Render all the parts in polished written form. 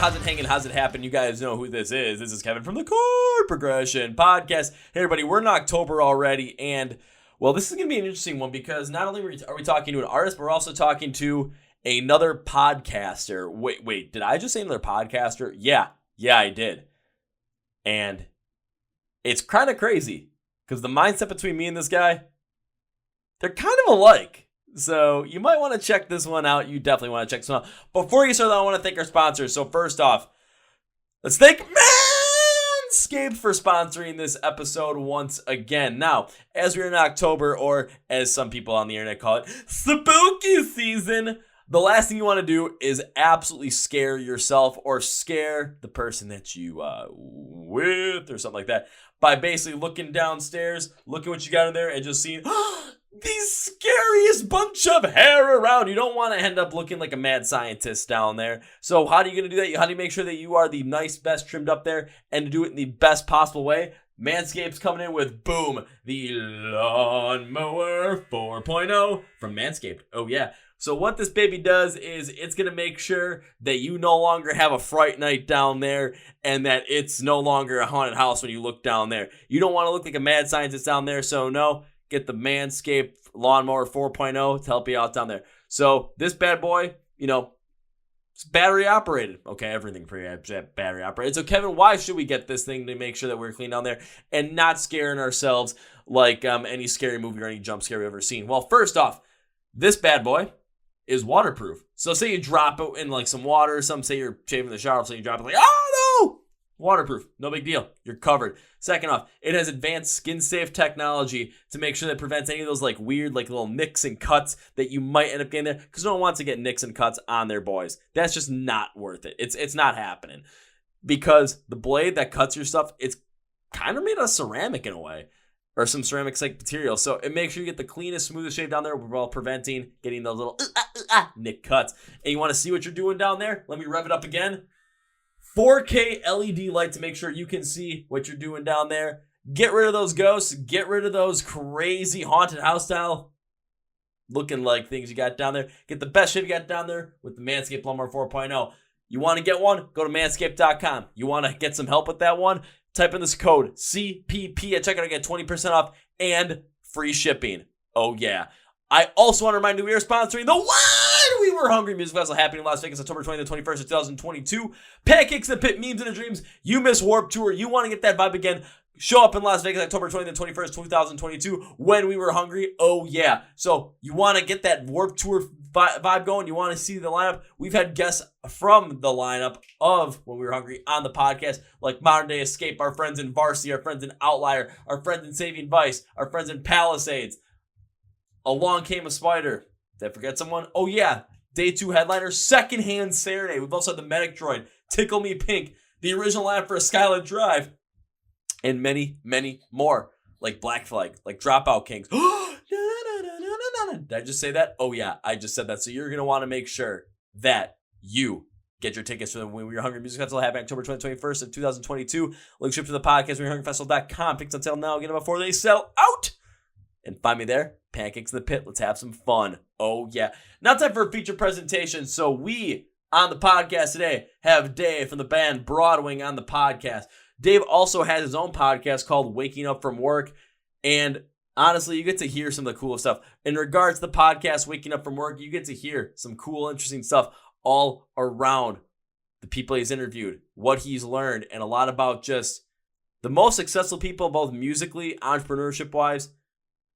how's it hanging? How's it happen? You guys know who this is. This is Kevin from the Chord Progression Podcast. Hey, everybody, we're in October already, and, well, this is going to be an interesting one because not only are we talking to an artist, but we're also talking to another podcaster. Wait, did I just say another podcaster? Yeah, I did. And it's kind of crazy because the mindset between me and this guy, they're kind of alike. So you might want to check this one out. You definitely want to check this one out. Before you start, I want to thank our sponsors. So first off, let's thank Manscaped for sponsoring this episode once again. Now, as we're in October, or as some people on the internet call it, spooky season, the last thing you want to do is absolutely scare yourself or scare the person that you with or something like that by basically looking downstairs, looking what you got in there, and just seeing the scariest bunch of hair around. You don't want to end up looking like a mad scientist down there. So how are you going to do that? How do you make sure that you are the nice, best trimmed up there and to do it in the best possible way? Manscaped's coming in with, boom, the Lawnmower 4.0 from Manscaped. Oh, yeah. So what this baby does is it's going to make sure that you no longer have a fright night down there and that it's no longer a haunted house when you look down there. You don't want to look like a mad scientist down there, so no. Get the Manscaped Lawnmower 4.0 to help you out down there. So this bad boy, it's battery operated. Okay, everything battery operated. So Kevin, why should we get this thing to make sure that we're clean down there and not scaring ourselves like any scary movie or any jump scare we've ever seen? Well, first off, this bad boy is waterproof. So say you drop it in like some water or something. Say you're shaving the shower, so you drop it like, oh no! Waterproof, no big deal. You're covered. Second off, it has advanced skin-safe technology to make sure that it prevents any of those like weird like little nicks and cuts that you might end up getting there, because no one wants to get nicks and cuts on their boys. That's just not worth it. It's not happening, because the blade that cuts your stuff, it's kind of made out of ceramic in a way, or some ceramic like material. So it makes sure you get the cleanest, smoothest shave down there while preventing getting those little nick cuts. And you want to see what you're doing down there? Let me rev it up again. 4K LED light to make sure you can see what you're doing down there. Get rid of those ghosts. Get rid of those crazy haunted house style looking like things you got down there. Get the best shit you got down there with the Manscaped Lawnmower 4.0. You want to get one? Go to manscaped.com. You want to get some help with that one? Type in this code CPP at checkout to get 20% off and free shipping. Oh, yeah. I also want to remind you we are sponsoring the We Were Hungry Music Festival happening in Las Vegas, October 20th to 21st, 2022. Pancakes in the Pit, memes and dreams. You miss Warped Tour. You want to get that vibe again. Show up in Las Vegas, October 20th to 21st, 2022, when we were hungry. Oh, yeah. So you want to get that Warped Tour vibe going. You want to see the lineup. We've had guests from the lineup of When We Were Hungry on the podcast, like Modern Day Escape, our friends in Varsity, our friends in Outlier, our friends in Saving Vice, our friends in Palisades. Along Came a Spider. Did I forget someone? Oh, yeah. Day 2 headliner, Secondhand Saturday. We've also had the Medic Droid, Tickle Me Pink, the original line for a Skylit Drive, and many, many more, like Black Flag, like Dropout Kings. Did I just say that? Oh, yeah, I just said that. So you're going to want to make sure that you get your tickets for the When We Were Hungry Music Festival happening October 21st of 2022. Link ship to the podcast, WhenWeWereHungryFestival.com. Tickets on sale now. Get them before they sell out. And find me there. Pancakes in the Pit. Let's have some fun. Oh, yeah. Now time for a feature presentation. So we, on the podcast today, have Dave from the band Broadwing on the podcast. Dave also has his own podcast called Waking Up From Work. And honestly, you get to hear some of the cool stuff. In regards to the podcast Waking Up From Work, you get to hear some cool, interesting stuff all around the people he's interviewed, what he's learned, and a lot about just the most successful people, both musically, entrepreneurship-wise.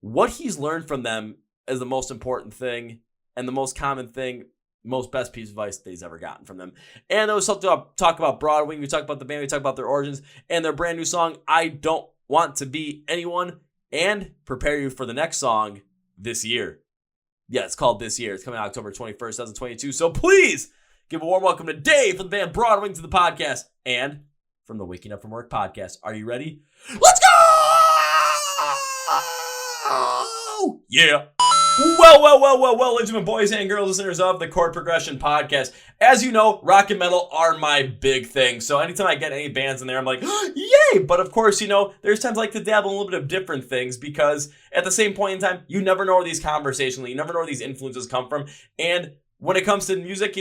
What he's learned from them is the most important thing and the most common thing, most best piece of advice that he's ever gotten from them. And there was something to talk about Broadwing. We talk about the band. We talk about their origins and their brand new song, I Don't Want to Be Anyone, and prepare you for the next song this year. Yeah, it's called This Year. It's coming out October 21st, 2022. So please give a warm welcome to Dave from the band Broadwing to the podcast and from the Waking Up From Work podcast. Are you ready? Let's go! Yeah. Well, ladies and boys and girls, listeners of the Chord Progression Podcast. As you know, rock and metal are my big thing. So anytime I get any bands in there, I'm like, yay! But of course, there's times I like to dabble in a little bit of different things because at the same point in time, you never know where these conversations, you never know where these influences come from. And when it comes to music,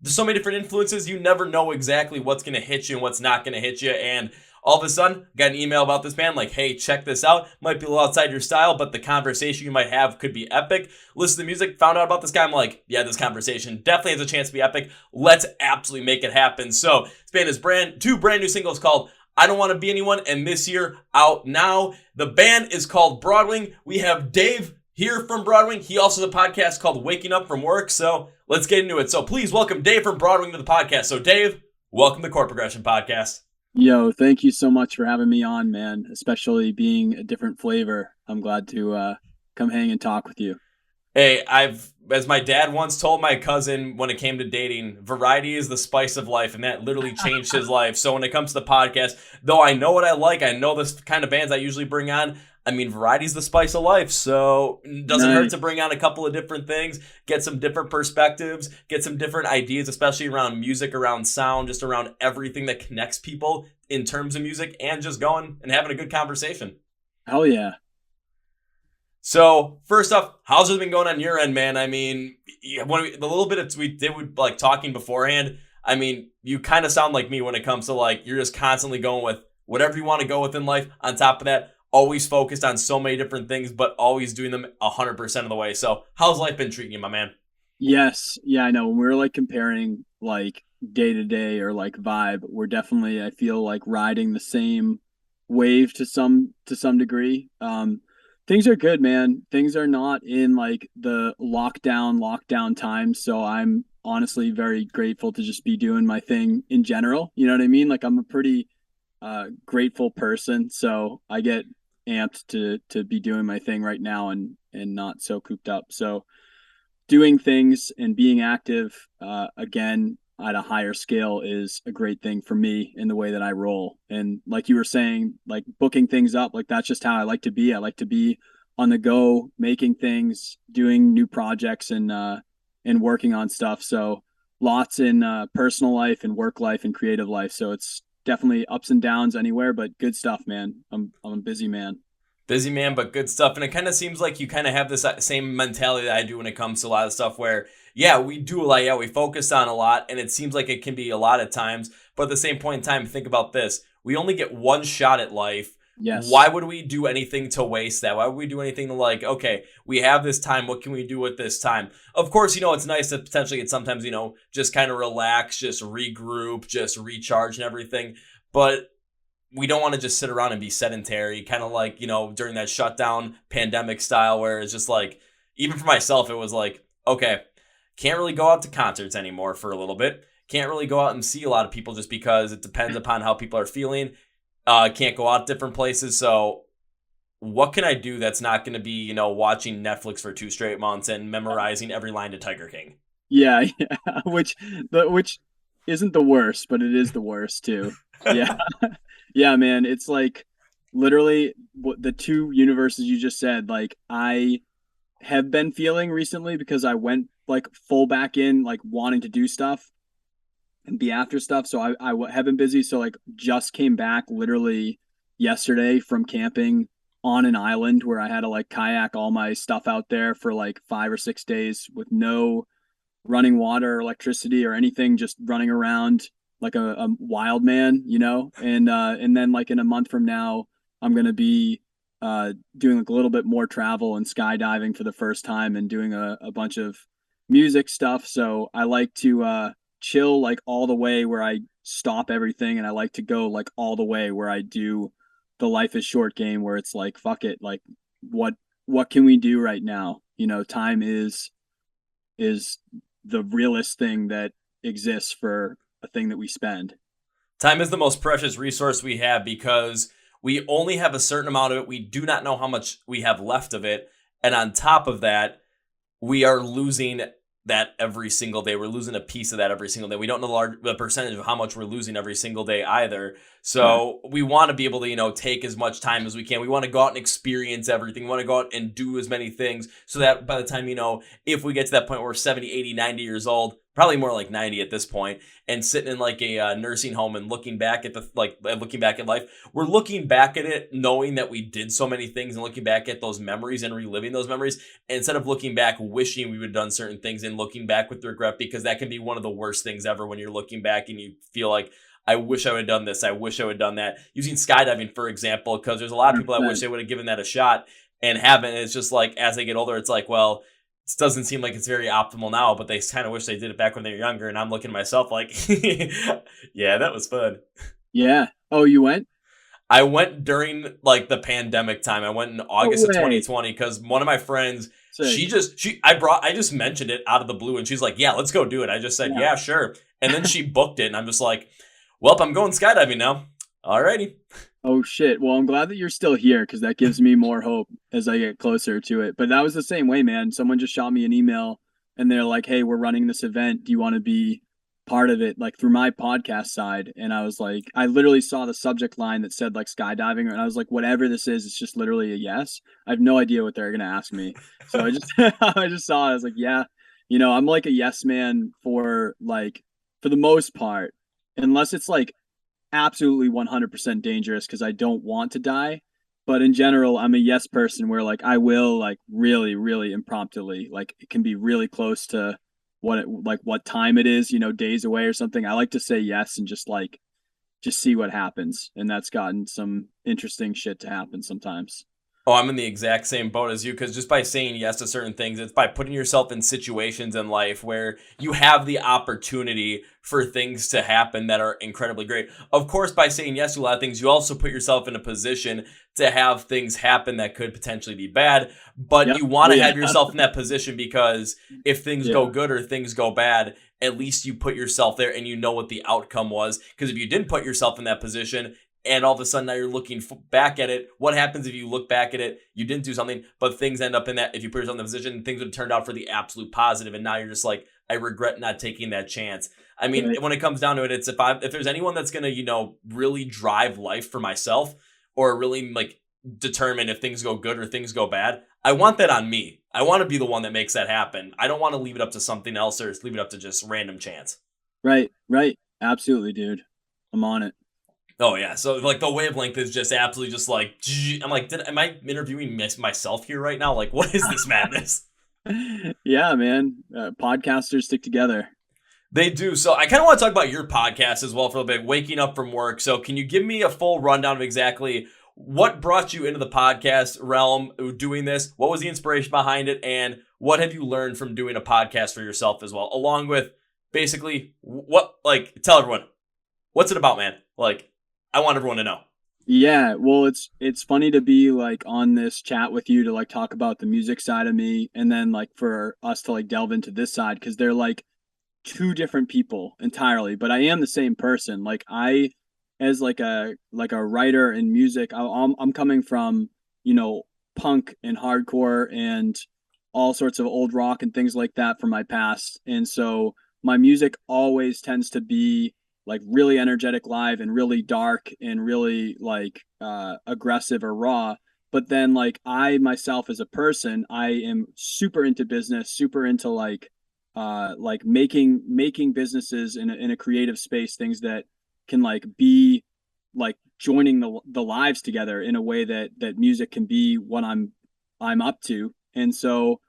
there's so many different influences. You never know exactly what's going to hit you and what's not going to hit you. And all of a sudden, got an email about this band like, hey, check this out. Might be a little outside your style, but the conversation you might have could be epic. Listen to the music, found out about this guy. I'm like, yeah, this conversation definitely has a chance to be epic. Let's absolutely make it happen. So this band is two brand new singles called I Don't Want to Be Anyone, and this year out now. The band is called Broadwing. We have Dave here from Broadwing. He also has a podcast called Waking Up From Work. So let's get into it. So please welcome Dave from Broadwing to the podcast. So Dave, welcome to the Chord Progression Podcast. Yo, thank you so much for having me on, man, especially being a different flavor. I'm glad to come hang and talk with you. Hey, as my dad once told my cousin when it came to dating, variety is the spice of life, and that literally changed his life. So when it comes to the podcast, though I know what I like, I know the kind of bands I usually bring on, I mean, variety is the spice of life. So it doesn't hurt to bring on a couple of different things, get some different perspectives, get some different ideas, especially around music, around sound, just around everything that connects people in terms of music, and just going and having a good conversation. Hell yeah. So first off, how's it been going on your end, man? I mean, the little bit we did with like talking beforehand, I mean, you kind of sound like me when it comes to like, you're just constantly going with whatever you want to go with in life. On top of that, always focused on so many different things, but always doing them 100% of the way. So how's life been treating you, my man? Yes. Yeah, I know. When we're like comparing like day to day or like vibe, we're definitely, I feel like riding the same wave to some degree. Things are good, man. Things are not in like the lockdown times. So I'm honestly very grateful to just be doing my thing in general. You know what I mean? Like I'm a pretty grateful person. So I get amped to be doing my thing right now and not so cooped up. So doing things and being active again at a higher scale is a great thing for me in the way that I roll. And like you were saying, like booking things up, like that's just how I like to be. I like to be on the go, making things, doing new projects and working on stuff. So lots in personal life and work life and creative life. So it's definitely ups and downs anywhere, but good stuff, man. I'm a busy man. Busy man, but good stuff. And it kind of seems like you kind of have this same mentality that I do when it comes to a lot of stuff where, yeah, we do a lot. Yeah, we focus on a lot, and it seems like it can be a lot at times. But at the same point in time, think about this. We only get one shot at life. Yes. Why would we do anything to waste that? Why would we do anything to like, okay, we have this time. What can we do with this time? Of course, it's nice to potentially get sometimes, just kind of relax, just regroup, just recharge and everything. But we don't want to just sit around and be sedentary, kind of like, during that shutdown pandemic style where it's just like, even for myself, it was like, okay, can't really go out to concerts anymore for a little bit. Can't really go out and see a lot of people just because it depends upon how people are feeling. Can't go out different places. So what can I do that's not going to be, watching Netflix for 2 straight months and memorizing every line to Tiger King? Yeah. Which isn't the worst, but it is the worst too. Yeah. Yeah, man. It's like literally the two universes you just said, like I have been feeling recently because I went like full back in, like wanting to do stuff and be after stuff. So I have been busy. So like just came back literally yesterday from camping on an island where I had to like kayak all my stuff out there for like 5 or 6 days with no running water or electricity or anything, just running around like a wild man, and then like in a month from now, I'm going to be doing like a little bit more travel and skydiving for the first time and doing a bunch of music stuff. So I like to chill like all the way where I stop everything. And I like to go like all the way where I do the life is short game where it's like, fuck it. Like what can we do right now? Time is the realest thing that exists for a thing that we spend. Time is the most precious resource we have because we only have a certain amount of it. We do not know how much we have left of it. And on top of that, we are losing that every single day. We're losing a piece of that every single day. We don't know the percentage of how much we're losing every single day either. So we want to be able to, take as much time as we can. We want to go out and experience everything. We want to go out and do as many things so that by the time, if we get to that point where we're 70, 80, 90 years old, probably more like 90 at this point, and sitting in like a nursing home and looking back at looking back at life. We're looking back at it knowing that we did so many things and looking back at those memories and reliving those memories instead of looking back wishing we would have done certain things and looking back with regret, because that can be one of the worst things ever when you're looking back and you feel like, I wish I would have done this. I wish I would have done that. Using skydiving, for example, because there's a lot of people that wish they would have given that a shot and haven't. It's just like, as they get older, it's like, well, it doesn't seem like it's very optimal now, but they kind of wish they did it back when they were younger. And I'm looking at myself like, yeah, that was fun. Yeah. Oh, you went? I went during like the pandemic time. I went in August No of way. 2020 because one of my friends, Sick. I just mentioned it out of the blue and she's like, yeah, let's go do it. I just said, yeah, sure. And then she booked it and I'm just like, well, I'm going skydiving now. Alrighty. Oh shit. Well, I'm glad that you're still here because that gives me more hope as I get closer to it. But that was the same way, man. Someone just shot me an email and they're like, "Hey, we're running this event. Do you want to be part of it?" Like through my podcast side. And I was like, I literally saw the subject line that said like skydiving, and I was like, whatever this is, it's just literally a yes. I have no idea what they're gonna ask me. So I just I just saw it. I was like, yeah, I'm like a yes man for the most part, unless it's like absolutely 100% dangerous because I don't want to die. But in general, I'm a yes person where like I will like really, really impromptu, like it can be really close to what time it is, days away or something. I like to say yes and just see what happens. And that's gotten some interesting shit to happen sometimes. Oh, I'm in the exact same boat as you because just by saying yes to certain things, it's by putting yourself in situations in life where you have the opportunity for things to happen that are incredibly great. Of course, by saying yes to a lot of things, you also put yourself in a position to have things happen that could potentially be bad, but Yep. you want to Yeah. have yourself in that position because if things go Yeah. good or things go bad, at least you put yourself there and you know what the outcome was. Because if you didn't put yourself in that position, and all of a sudden now you're looking back at it. What happens if you look back at it, you didn't do something, but things end up in that, if you put yourself in the position, things would have turned out for the absolute positive, and now you're just like, I regret not taking that chance. I mean, Right. when it comes down to it, it's if there's anyone that's gonna, really drive life for myself or really like determine if things go good or things go bad, I want that on me. I want to be the one that makes that happen. I don't want to leave it up to something else or leave it up to just random chance. Right. Right. Absolutely, dude. I'm on it. Oh yeah, so like the wavelength is just absolutely just like I'm like, am I interviewing myself here right now? Like, what is this madness? Yeah, man. Podcasters stick together. They do. So I kind of want to talk about your podcast as well for a bit. Waking up from work. So can you give me a full rundown of exactly what brought you into the podcast realm, doing this? What was the inspiration behind it, and what have you learned from doing a podcast for yourself as well? Along with basically tell everyone what's it about, man. Like, I want everyone to know. Yeah, well, it's funny to be like on this chat with you to like talk about the music side of me, and then like for us to like delve into this side because they're like two different people entirely, but I am the same person. Like I, as like a writer in music, I'm coming from punk and hardcore and all sorts of old rock and things like that from my past, and so my music always tends to be like really energetic live and really dark and really like aggressive or raw. But then like I myself as a person, I am super into business, super into like making businesses in a creative space, things that can like be like joining the lives together in a way that music can be what I'm up to. And so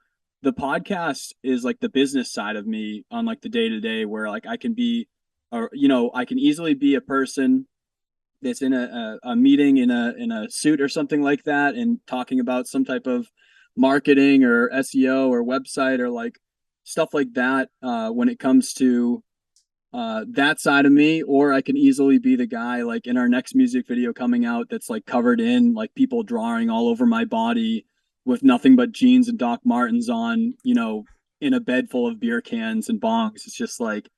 the podcast is like the business side of me on like the day to day where like I can be or I can easily be a person that's in a meeting in a suit or something like that and talking about some type of marketing or SEO or website or like stuff like that when it comes to that side of me, or I can easily be the guy like in our next music video coming out that's like covered in like people drawing all over my body with nothing but jeans and Doc Martens on, in a bed full of beer cans and bongs. It's just like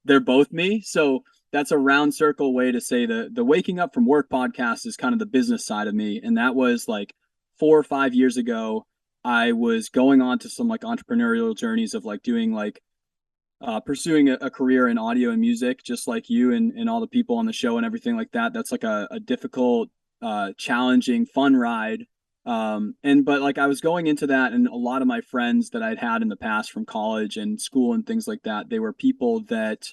they're both me. So that's a round circle way to say the Waking Up from Work podcast is kind of the business side of me. And that was like 4 or 5 years ago. I was going on to some like entrepreneurial journeys of like doing like pursuing a career in audio and music, just like you and all the people on the show and everything like that. That's like a difficult, challenging, fun ride. But like I was going into that, and a lot of my friends that I'd had in the past from college and school and things like that, they were people that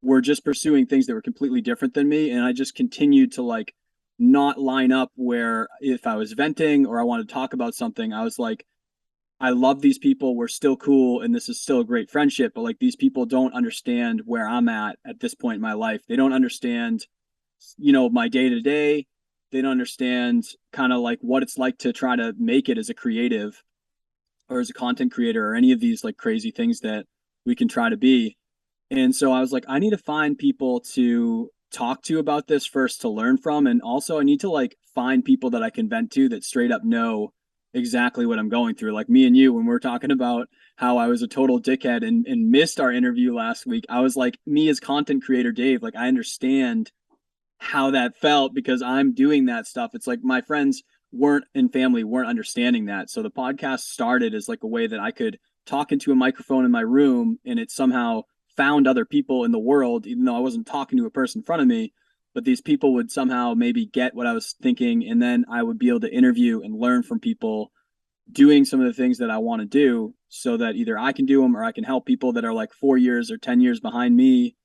were just pursuing things that were completely different than me. And I just continued to like not line up where if I was venting or I wanted to talk about something, I was like, I love these people. We're still cool, and this is still a great friendship. But like these people don't understand where I'm at this point in my life. They don't understand, my day to day. They don't understand kind of like what it's like to try to make it as a creative or as a content creator or any of these like crazy things that we can try to be. And so I was like, I need to find people to talk to about this first to learn from. And also, I need to like find people that I can vent to that straight up know exactly what I'm going through. Like me and you, when we're talking about how I was a total dickhead and missed our interview last week, I was like, me as content creator Dave, like I understand how that felt because I'm doing that stuff. It's like my friends weren't and family weren't understanding that. So the podcast started as like a way that I could talk into a microphone in my room, and it somehow found other people in the world, even though I wasn't talking to a person in front of me. But these people would somehow maybe get what I was thinking, and then I would be able to interview and learn from people doing some of the things that I want to do so that either I can do them or I can help people that are like 4 years or 10 years behind me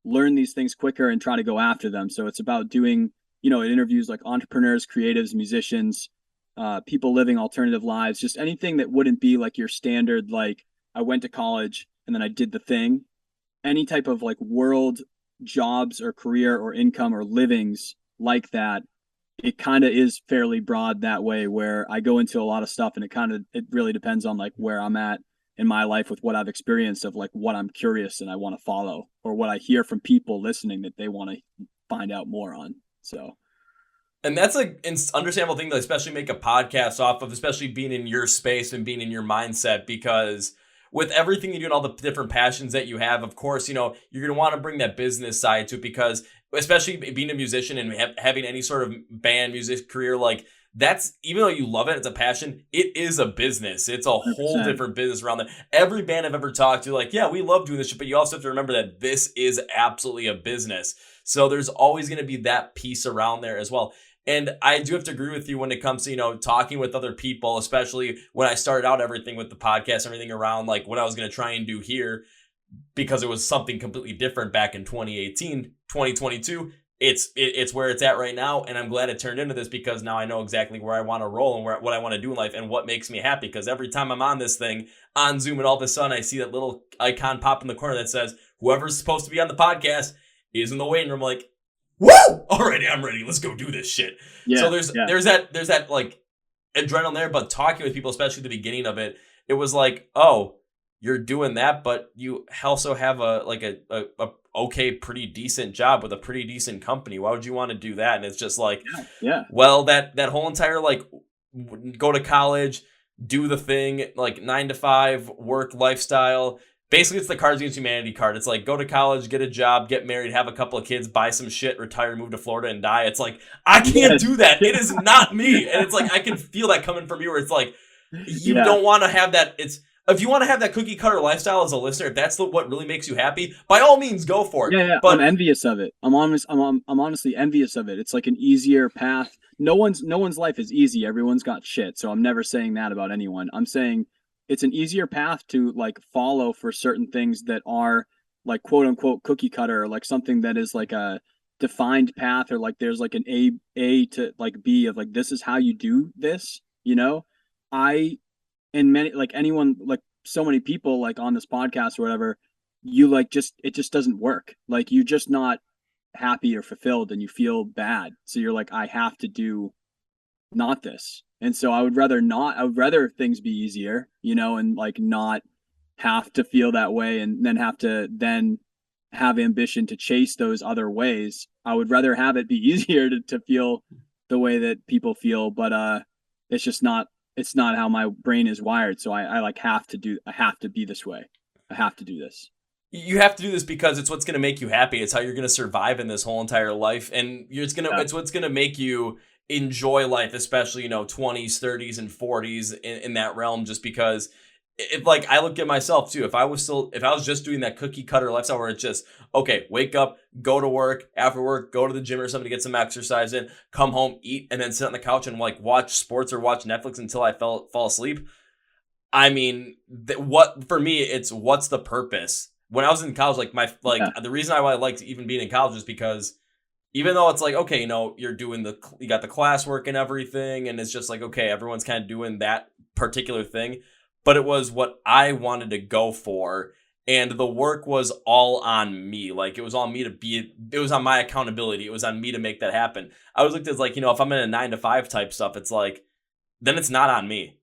learn these things quicker and try to go after them. So it's about doing, it interviews like entrepreneurs, creatives, musicians, people living alternative lives, just anything that wouldn't be like your standard, like I went to college and then I did the thing. Any type of like world jobs or career or income or livings like that, it kind of is fairly broad that way where I go into a lot of stuff, and it really depends on like where I'm at in my life with what I've experienced of like what I'm curious and I want to follow, or what I hear from people listening that they want to find out more on. So And that's like an understandable thing to especially make a podcast off of, especially being in your space and being in your mindset, because with everything you do and all the different passions that you have, of course, you're going to want to bring that business side to it, because especially being a musician and having any sort of band music career, like that's, even though you love it, it's a passion, it is a business. It's a whole 100%. different business around there. Every band I've ever talked to, like, yeah, we love doing this shit, but you also have to remember that this is absolutely a business. So there's always going to be that piece around there as well. And I do have to agree with you when it comes to, talking with other people, especially when I started out everything with the podcast, everything around like what I was going to try and do here, because it was something completely different back in 2018, 2022. It's where it's at right now. And I'm glad it turned into this, because now I know exactly where I want to roll and what I want to do in life and what makes me happy. Because every time I'm on this thing on Zoom and all of a sudden I see that little icon pop in the corner that says, whoever's supposed to be on the podcast is in the waiting room, like, woo! Alrighty, I'm ready. Let's go do this shit. Yeah, So there's that like adrenaline there, but talking with people, especially at the beginning of it, it was like, oh, you're doing that, but you also have a okay, pretty decent job with a pretty decent company. Why would you want to do that? And it's just like, yeah, well, that whole entire like go to college, do the thing, like 9 to 5 work lifestyle. Basically, it's the Cards Against Humanity card. It's like, go to college, get a job, get married, have a couple of kids, buy some shit, retire, move to Florida, and die. It's like, I can't do that. It is not me. And it's like, I can feel that coming from you, where it's like, you yeah. don't want to have that. If you want to have that cookie cutter lifestyle as a listener, if that's what really makes you happy, by all means, go for it. Yeah. But I'm envious of it. I'm honestly envious of it. It's like an easier path. No one's life is easy. Everyone's got shit. So I'm never saying that about anyone. I'm saying it's an easier path to like follow for certain things that are like quote unquote cookie cutter, or like something that is like a defined path, or like there's like an A to like B of like this is how you do this, I and many like anyone like so many people like on this podcast or whatever, you like just it just doesn't work. Like you're just not happy or fulfilled, and you feel bad. So you're like, I have to do not this. And so I would rather things be easier, and like not have to feel that way and then have to then have ambition to chase those other ways. I would rather have it be easier to feel the way that people feel, but it's just not it's not how my brain is wired. So I like I have to be this way. I have to do this. you have to do this because it's what's going to make you happy. It's how you're going to survive in this whole entire life, and it's what's going to make you enjoy life, especially 20s, 30s, and 40s in that realm. Just because if like I look at myself too, if I was just doing that cookie cutter lifestyle where it's just, okay, wake up, go to work, after work, go to the gym or something to get some exercise in, come home, eat, and then sit on the couch and like watch sports or watch Netflix until I fall asleep. I mean, what for me, it's what's the purpose? When I was in college, Yeah, the reason I liked even being in college is because even though it's like, okay, you're doing you got the classwork and everything, and it's just like, okay, everyone's kind of doing that particular thing, but it was what I wanted to go for, and the work was all on me. Like it was on me it was on my accountability. It was on me to make that happen. I was looked as like, if I'm in a 9 to 5 type stuff, it's like, then it's not on me.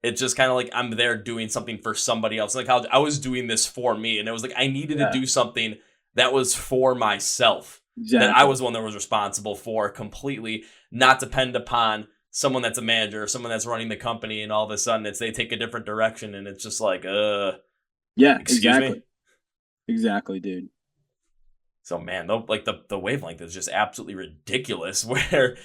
It's just kind of like I'm there doing something for somebody else. Like I was doing this for me, and it was like I needed to yeah, do something that was for myself, that I exactly. was the one that was responsible for completely, not depend upon someone that's a manager or someone that's running the company, and all of a sudden they take a different direction, and it's just like, Yeah, excuse me. exactly. Exactly, dude. So man, the wavelength is just absolutely ridiculous. Where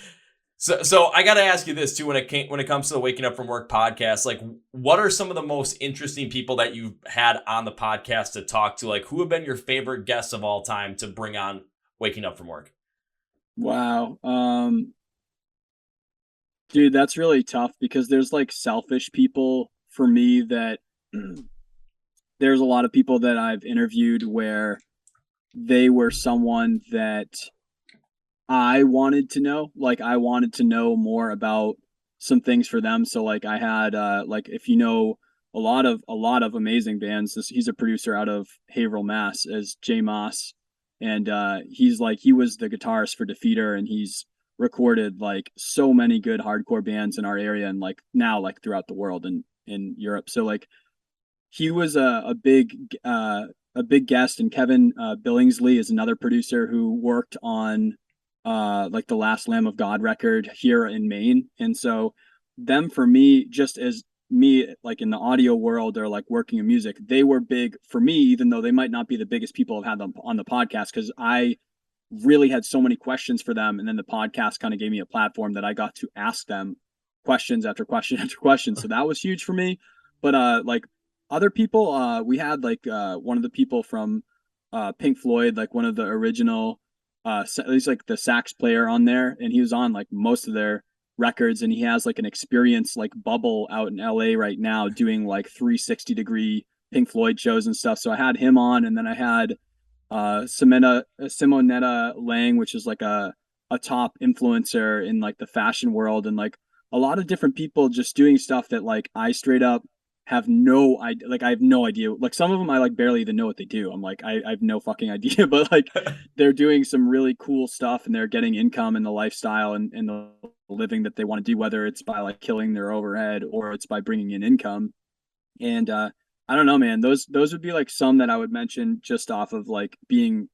so I got to ask you this too when it comes to the Waking Up from Work podcast, like what are some of the most interesting people that you've had on the podcast to talk to? Like who have been your favorite guests of all time to bring on Waking Up from Work? Wow. Dude, that's really tough because there's like selfish people for me that there's a lot of people that I've interviewed where they were someone that I wanted to know. Like I wanted to know more about some things for them. So like I had like if you know a lot of amazing bands. He's a producer out of Haverhill, Mass, as Jay Moss, and he was the guitarist for Defeater, and he's recorded like so many good hardcore bands in our area and like now like throughout the world and in Europe. So like he was a big guest, and Kevin Billingsley is another producer who worked on like the last Lamb of God record here in Maine. And so them for me, just as me like in the audio world or like working in music, they were big for me, even though they might not be the biggest people I've had them on the podcast, because I really had so many questions for them. And then the podcast kind of gave me a platform that I got to ask them questions after question after question. So that was huge for me. But like other people, we had like one of the people from Pink Floyd, like one of the original he's like the sax player on there, and he was on like most of their records, and he has like an experience like bubble out in LA right now doing like 360-degree Pink Floyd shows and stuff. So I had him on, and then I had Simonetta Lang, which is like a top influencer in like the fashion world, and like a lot of different people just doing stuff that like I straight up have no idea. Like I have no idea. Like some of them I like barely even know what they do. I'm like I have no fucking idea, but like they're doing some really cool stuff and they're getting income and the lifestyle and the living that they want to do, whether it's by like killing their overhead or it's by bringing in income. And I don't know, man. Those would be like some that I would mention just off of like being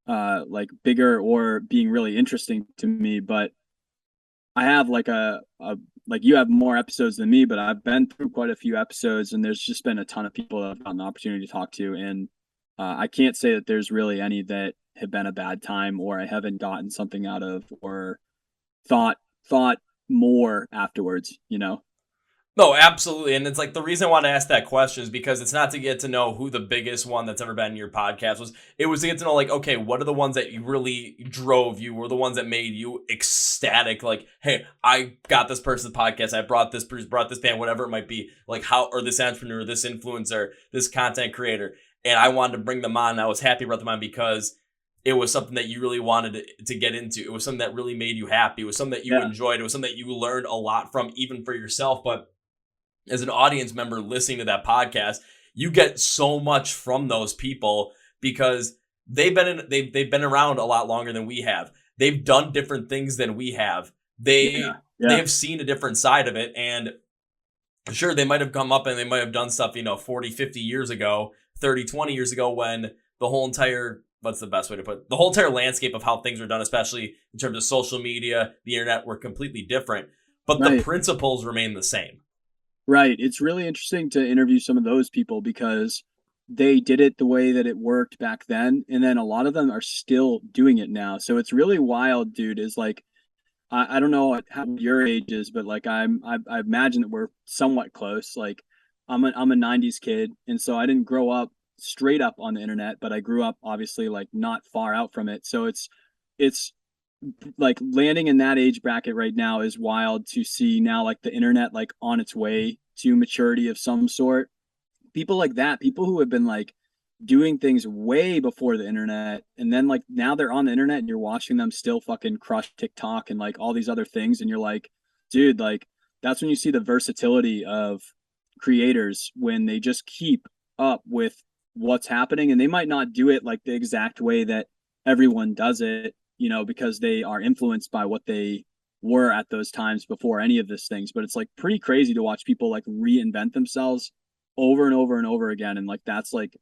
like bigger or being really interesting to me. But I have like a like you have more episodes than me, but I've been through quite a few episodes, and there's just been a ton of people that I've gotten the opportunity to talk to, and I can't say that there's really any that have been a bad time or I haven't gotten something out of or thought thought more afterwards. You know? No, absolutely. And it's like the reason I want to ask that question is because it's not to get to know who the biggest one that's ever been in your podcast was. It was to get to know, like, okay, what are the ones that you really drove you, or the ones that made you ecstatic? Like, hey, I got this person's podcast. I brought this person, brought this band, whatever it might be. Like, how, or this entrepreneur, this influencer, this content creator. And I wanted to bring them on. And I was happy to bring them on because it was something that you really wanted to get into. It was something that really made you happy. It was something that you Yeah, enjoyed. It was something that you learned a lot from, even for yourself. But as an audience member listening to that podcast, you get so much from those people because they've been around a lot longer than we have. They've done different things than we have. yeah, They yeah, have seen a different side of it, and sure, they might have come up and they might have done stuff, 40, 50 years ago, 30, 20 years ago, when the whole entire, what's the best way to put it? The whole entire landscape of how things are done, especially in terms of social media, the internet, were completely different, but the right. principles remain the same. Right. It's really interesting to interview some of those people because they did it the way that it worked back then. And then a lot of them are still doing it now. So it's really wild, dude. Is like, I don't know how your age is, but like I imagine that we're somewhat close. Like, I'm a 90s kid, and so I didn't grow up straight up on the internet, but I grew up obviously like not far out from it. So it's like landing in that age bracket right now is wild to see now, like the internet like on its way to maturity of some sort. People like that, people who have been like doing things way before the internet, and then like now they're on the internet and you're watching them still fucking crush TikTok and like all these other things, and you're like, dude, like that's when you see the versatility of creators when they just keep up with what's happening, and they might not do it like the exact way that everyone does it, because they are influenced by what they were at those times before any of these things. But it's like pretty crazy to watch people like reinvent themselves over and over and over again. And like that's like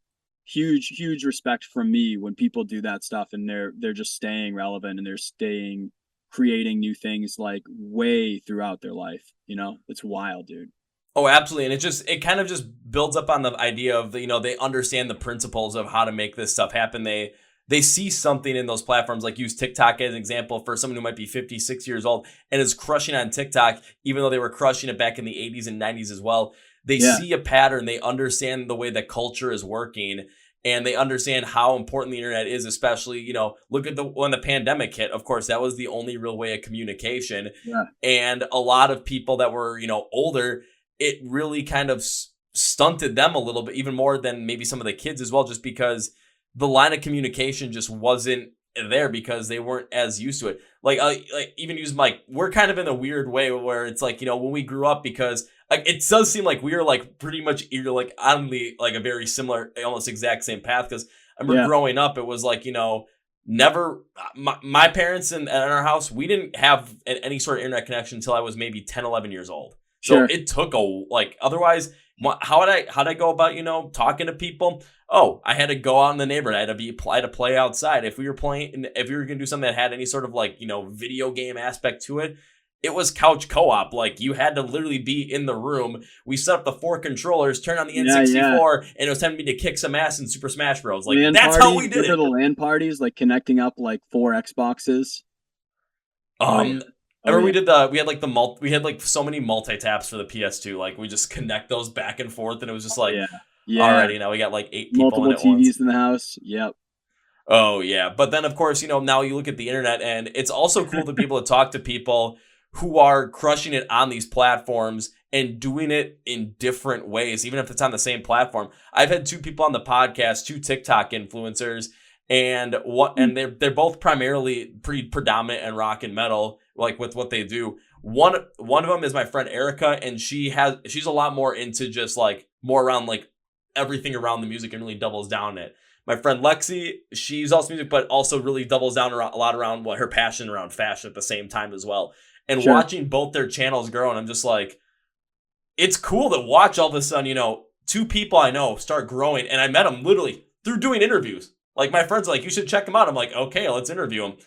huge respect from me when people do that stuff, and they're just staying relevant and they're staying creating new things like way throughout their life. It's wild, dude. Oh, absolutely. And it kind of just builds up on the idea of, they understand the principles of how to make this stuff happen. They see something in those platforms, like use TikTok as an example for someone who might be 56 years old and is crushing on TikTok, even though they were crushing it back in the 80s and 90s as well. They see a pattern. They understand the way that culture is working, and they understand how important the internet is, especially, look at when the pandemic hit. Of course, that was the only real way of communication. Yeah. And a lot of people that were, older, it really kind of stunted them a little bit, even more than maybe some of the kids as well, just because the line of communication just wasn't there because they weren't as used to it. Like even use Mike, we're kind of in a weird way where it's like, when we grew up, because like it does seem like we were like pretty much like on the like a very similar, almost exact same path. Because I remember growing up, it was like, never my parents in our house, we didn't have any sort of internet connection until I was maybe 10, 11 years old. So it took otherwise, how'd I go about, talking to people? Oh, I had to go out in the neighborhood. I had to play outside. If we were going to do something that had any sort of like, video game aspect to it, it was couch co-op. Like you had to literally be in the room. We set up the 4 controllers, turn on the N64, and it was time for me to kick some ass in Super Smash Bros. Like LAN that's parties, how we did it. The LAN parties, like connecting up like 4 Xboxes. I remember we had like so many multi-taps for the PS2. Like we just connect those back and forth, and it was just like, already now we got like 8 people multiple in at TVs once. in the house. Yep. Oh yeah, but then of course, now you look at the internet, and it's also cool to be able to talk to people who are crushing it on these platforms and doing it in different ways, even if it's on the same platform. I've had 2 people on the podcast, 2 TikTok influencers, and they're both primarily pretty predominant in rock and metal, like with what they do. One of them is my friend Erica, and she's a lot more into just like more around like everything around the music and really doubles down it. My friend Lexi, she's also music, but also really doubles down a lot around what her passion around fashion at the same time as well. And watching both their channels grow, and I'm just like, it's cool to watch all of a sudden, 2 people I know start growing. And I met them literally through doing interviews. Like my friends are like, you should check them out. I'm like, okay, let's interview them.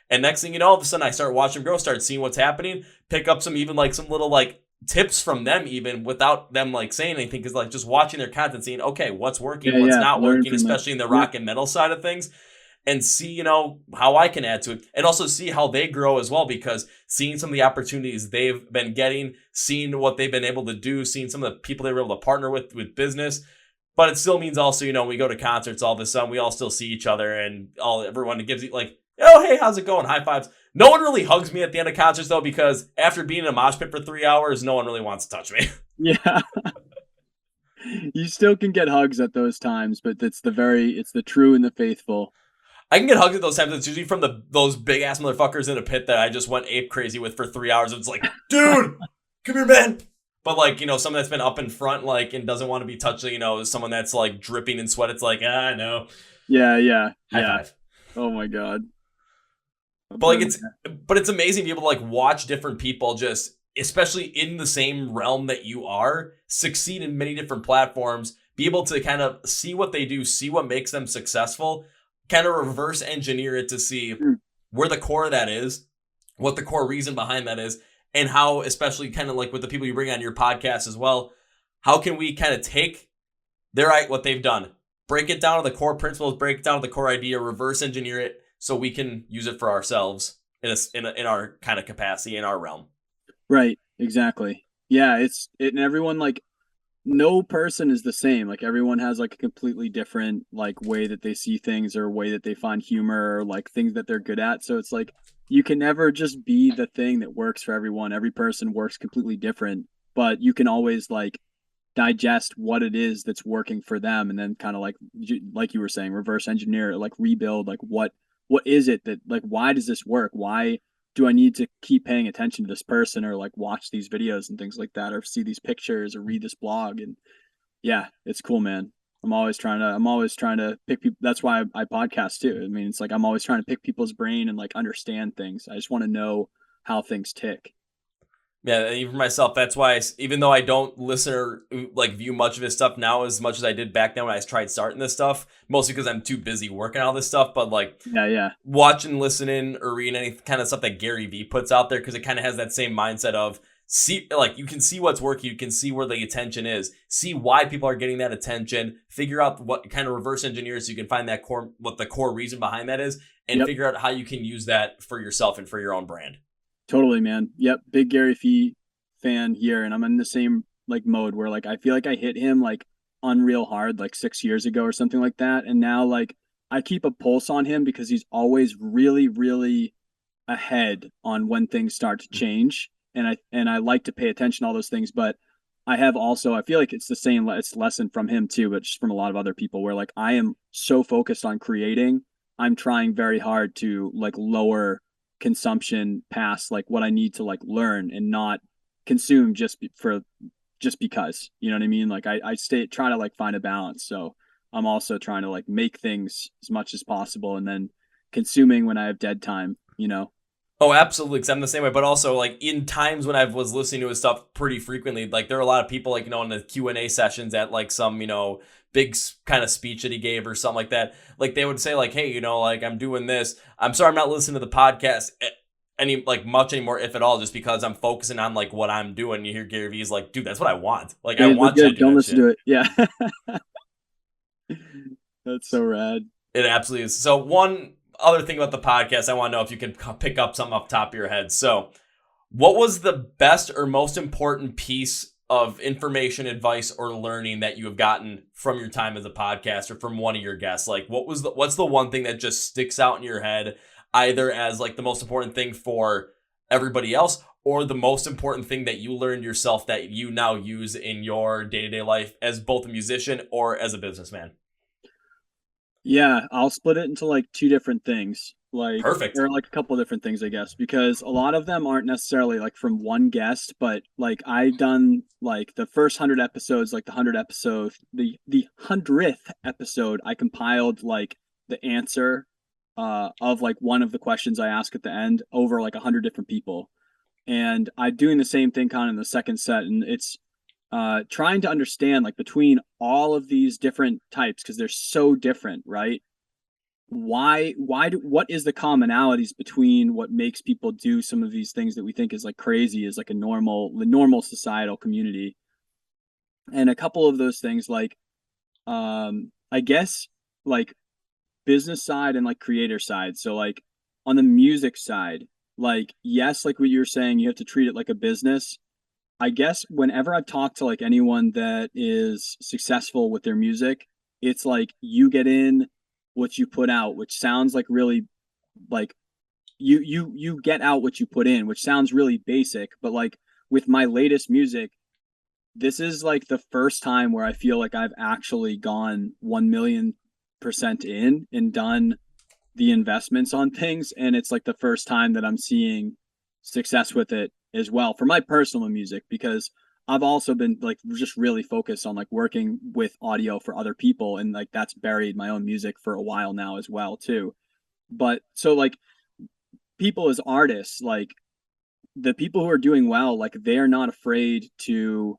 And next thing you know, all of a sudden I start watching them grow, start seeing what's happening, pick up some little like tips from them even without them like saying anything. Cause like just watching their content, seeing, okay, what's working, what's not working, especially in the rock and metal side of things. And see, how I can add to it, and also see how they grow as well, because seeing some of the opportunities they've been getting, seeing what they've been able to do, seeing some of the people they were able to partner with business. But it still means also, we go to concerts all of a sudden, we all still see each other, and everyone gives you like, oh, hey, how's it going? High fives. No one really hugs me at the end of concerts though, because after being in a mosh pit for 3 hours, no one really wants to touch me. Yeah. You still can get hugs at those times, but it's the true and the faithful. I can get hugged at those times. It's usually from those big ass motherfuckers in a pit that I just went ape crazy with for 3 hours. It's like, dude, come here, man. But like, someone that's been up in front, like, and doesn't want to be touched, someone that's like dripping in sweat. It's like, no. Yeah. High five. Oh my God. But like, it's amazing to be able to like watch different people just, especially in the same realm that you are, succeed in many different platforms, be able to kind of see what they do, see what makes them successful, kind of reverse engineer it to see where the core of that is, what the core reason behind that is, and how, especially kind of like with the people you bring on your podcast as well, how can we kind of take what they've done, break it down to the core principles, break it down to the core idea, reverse engineer it so we can use it for ourselves in our kind of capacity in our realm. Right. Exactly. Yeah. And everyone like no person is the same. Like everyone has like a completely different like way that they see things or way that they find humor or like things that they're good at. So it's like you can never just be the thing that works for everyone. Every person works completely different, but you can always like digest what it is that's working for them and then kind of like you were saying, reverse engineer, like rebuild, like what is it that like why does this work? Why do I need to keep paying attention to this person or like watch these videos and things like that or see these pictures or read this blog? And yeah, it's cool, man. I'm always trying to pick people. That's why I podcast too. I mean, it's like I'm always trying to pick people's brain and like understand things. I just want to know how things tick. Yeah, even for myself, that's why even though I don't listen or like view much of his stuff now as much as I did back then when I tried starting this stuff, mostly because I'm too busy working all this stuff. But like Yeah, yeah. watching, listening, or reading any kind of stuff that Gary Vee puts out there, because it kind of has that same mindset of see, like you can see what's working, you can see where the attention is, see why people are getting that attention, figure out what kind of reverse engineer so you can find that core, what the core reason behind that is, and Yep. figure out how you can use that for yourself and for your own brand. Totally, man. Yep, big Gary Fee fan here, and I'm in the same like mode where like I feel like I hit him like unreal hard like 6 years ago or something like that, and now like I keep a pulse on him because he's always really, really ahead on when things start to change, and I like to pay attention to all those things, but I feel like it's the same it's lesson from him too, but just from a lot of other people where like I am so focused on creating, I'm trying very hard to like lower consumption past like what I need to like learn and not consume just because, you know what I mean? Like I stay try to like find a balance. So I'm also trying to like make things as much as possible and then consuming when I have dead time, you know? Oh, absolutely. Because I'm the same way. But also, like in times when I was listening to his stuff pretty frequently, like there are a lot of people, like in the Q&A sessions at like some big kind of speech that he gave or something like that. Like they would say, like, hey, like I'm doing this. I'm sorry, I'm not listening to the podcast any like much anymore, if at all, just because I'm focusing on like what I'm doing. You hear Gary Vee's like, dude, that's what I want. Like I Hey, look want you to good. do Don't that listen shit. to it. Yeah. That's so rad. It absolutely is. So one other thing about the podcast, I want to know if you can pick up something off the top of your head. So what was the best or most important piece of information, advice, or learning that you have gotten from your time as a podcaster from one of your guests? Like, what's the one thing that just sticks out in your head, either as like the most important thing for everybody else, or the most important thing that you learned yourself that you now use in your day to day life as both a musician or as a businessman? Yeah, I'll split it into like two different things. Like, Perfect. or like a couple of different things, I guess, because a lot of them aren't necessarily like from one guest, but like I've done like the first 100 episodes, like the 100th episode, I compiled like the answer of like one of the questions I ask at the end over like 100 different people. And I'm doing the same thing kind of in the second set, and it's trying to understand like between all of these different types because they're so different, right? What is the commonalities between what makes people do some of these things that we think is like crazy is like the normal societal community, and a couple of those things like I guess like business side and like creator side. So like on the music side, like yes, like what you're saying, you have to treat it like a business. I guess whenever I've talked to like anyone that is successful with their music, it's like you get in what you put out, which sounds like really like you get out what you put in, which sounds really basic, but like with my latest music, this is like the first time where I feel like I've actually gone 1,000,000% in and done the investments on things, and it's like the first time that I'm seeing success with it as well for my personal music because I've also been like just really focused on like working with audio for other people, and like that's buried my own music for a while now as well too. But so like people as artists, like the people who are doing well, like they're not afraid to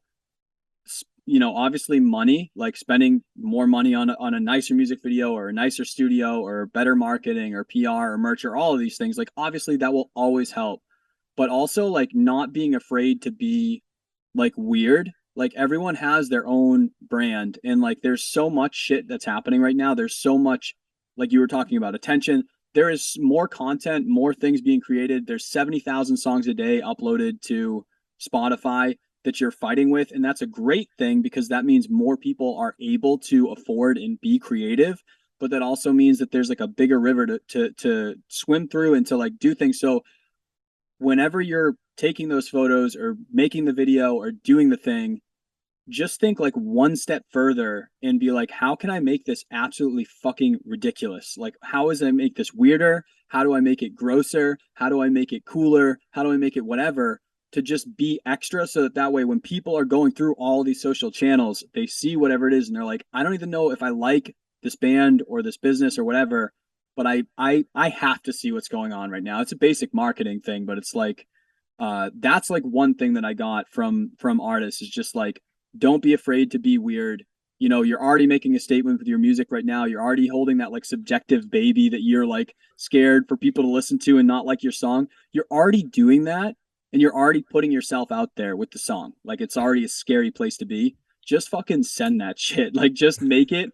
obviously money, like spending more money on a nicer music video or a nicer studio or better marketing or PR or merch or all of these things. Like, obviously, that will always help. But also, like, not being afraid to be like weird. Like, everyone has their own brand. And like, there's so much shit that's happening right now. There's so much, like, you were talking about attention. There is more content, more things being created. There's 70,000 songs a day uploaded to Spotify. that you're fighting with. And that's a great thing because that means more people are able to afford and be creative. But that also means that there's like a bigger river to swim through and to like do things. So whenever you're taking those photos or making the video or doing the thing, just think like one step further and be like, how can I make this absolutely fucking ridiculous? Like, how is I make this weirder? How do I make it grosser? How do I make it cooler? How do I make it whatever? To just be extra so that way when people are going through all these social channels, they see whatever it is and they're like, I don't even know if I like this band or this business or whatever, but I have to see what's going on right now. It's a basic marketing thing, but it's like that's like one thing that I got from artists is just like, don't be afraid to be weird. You know, you're already making a statement with your music right now. You're already holding that like subjective baby that you're like scared for people to listen to and not like your song. You're already doing that and you're already putting yourself out there with the song. Like it's already a scary place to be. Just fucking send that shit. Like just make it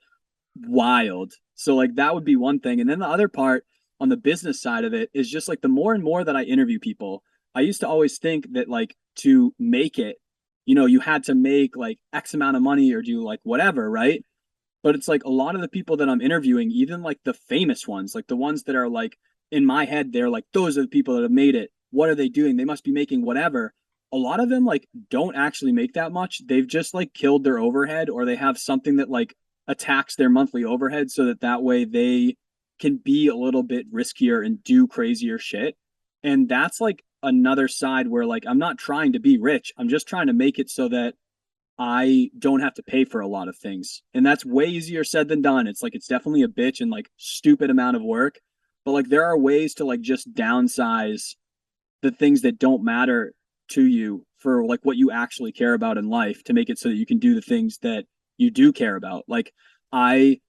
wild. So like that would be one thing. And then the other part on the business side of it is just like the more and more that I interview people, I used to always think that like to make it, you know, you had to make like X amount of money or do like whatever, right? But it's like a lot of the people that I'm interviewing, even like the famous ones, like the ones that are like in my head, they're like, those are the people that have made it. What are they doing? They must be making whatever. A lot of them like don't actually make that much. They've just like killed their overhead or they have something that like attacks their monthly overhead so that way they can be a little bit riskier and do crazier shit. And that's like another side where like I'm not trying to be rich. I'm just trying to make it so that I don't have to pay for a lot of things. And that's way easier said than done. It's like it's definitely a bitch and like stupid amount of work. But like there are ways to like just downsize the things that don't matter to you for like what you actually care about in life to make it so that you can do the things that you do care about. Like I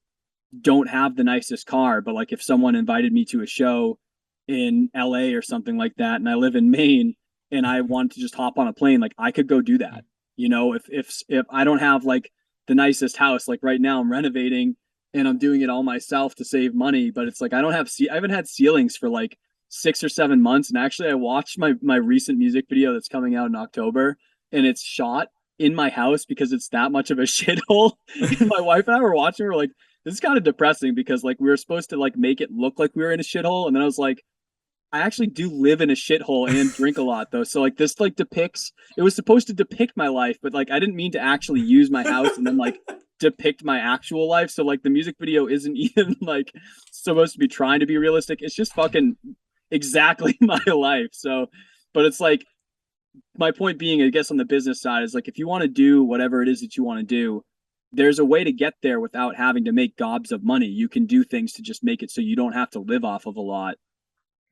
don't have the nicest car, but like if someone invited me to a show in LA or something like that and I live in Maine and I want to just hop on a plane, like I could go do that. You know, if I don't have like the nicest house, like right now I'm renovating and I'm doing it all myself to save money, but it's like I don't have I haven't had ceilings for like 6 or 7 months. And actually I watched my recent music video that's coming out in October and it's shot in my house because it's that much of a shithole. And my wife and I were watching, we're like, this is kind of depressing because like we were supposed to like make it look like we were in a shithole. And then I was like, I actually do live in a shithole and drink a lot though. So like this like depicts, it was supposed to depict my life, but like I didn't mean to actually use my house and then like depict my actual life. So like the music video isn't even like supposed to be trying to be realistic. It's just fucking exactly my life. So, but it's like my point being, I guess on the business side is like if you want to do whatever it is that you want to do, there's a way to get there without having to make gobs of money. You can do things to just make it so you don't have to live off of a lot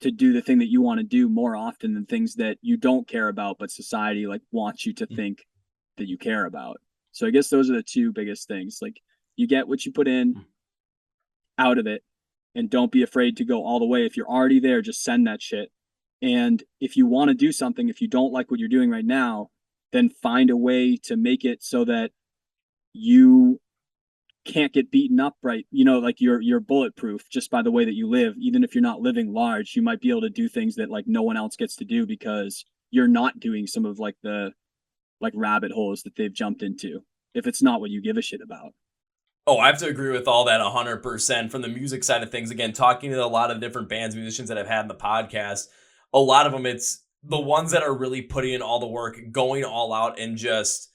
to do the thing that you want to do more often than things that you don't care about, but society like wants you to think that you care about. So I guess those are the two biggest things. Like you get what you put in out of it and don't be afraid to go all the way. If you're already there, just send that shit. And if you want to do something, if you don't like what you're doing right now, then find a way to make it so that you can't get beaten up, right? You know, like you're bulletproof just by the way that you live. Even if you're not living large, you might be able to do things that like no one else gets to do because you're not doing some of like the like rabbit holes that they've jumped into if it's not what you give a shit about. Oh, I have to agree with all that 100% from the music side of things. Again, talking to a lot of different bands, musicians that I've had in the podcast, a lot of them, it's the ones that are really putting in all the work, going all out and just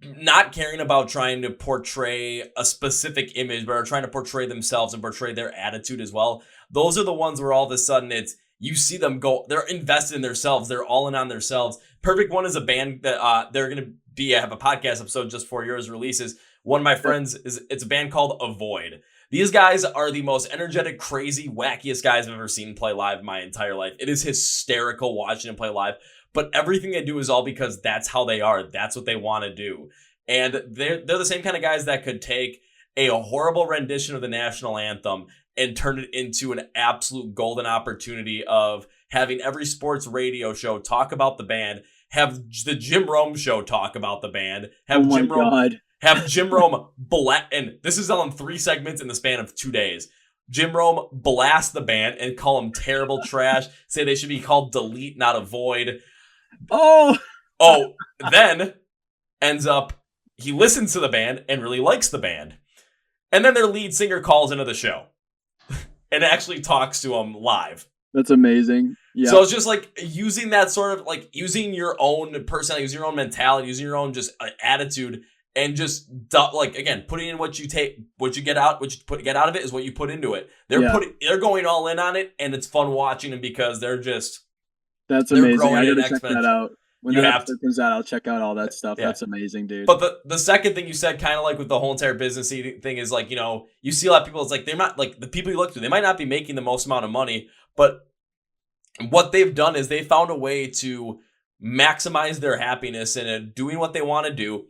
not caring about trying to portray a specific image, but are trying to portray themselves and portray their attitude as well. Those are the ones where all of a sudden it's, you see them go, they're invested in themselves. They're all in on themselves. Perfect one is a band that they're going to be, I have a podcast episode just for yours releases. One of my friends it's a band called Avoid. These guys are the most energetic, crazy, wackiest guys I've ever seen play live in my entire life. It is hysterical watching them play live. But everything they do is all because that's how they are. That's what they want to do. And they're the same kind of guys that could take a horrible rendition of the national anthem and turn it into an absolute golden opportunity of having every sports radio show talk about the band, have the Jim Rome show talk about the band, have Jim Rome, have Jim Rome and this is all in 3 segments in the span of 2 days. Jim Rome blast the band and call them terrible trash, say they should be called Delete, not Avoid. Oh, Oh, then ends up he listens to the band and really likes the band. And then their lead singer calls into the show and actually talks to them live. That's amazing. Yeah. So it's just like using that sort of like using your own personality, using your own mentality, using your own just attitude, and just like again putting in what you take, what you get out, get out of it is what you put into it. They're going all in on it, and it's fun watching them because that's amazing. I gotta check that out. When that episode comes out, I'll check out all that stuff. Yeah. That's amazing, dude. But the second thing you said, kind of like with the whole entire business thing, is like, you know, you see a lot of people, it's like they're not like the people you look to, they might not be making the most amount of money, but what they've done is they found a way to maximize their happiness and doing what they want to do,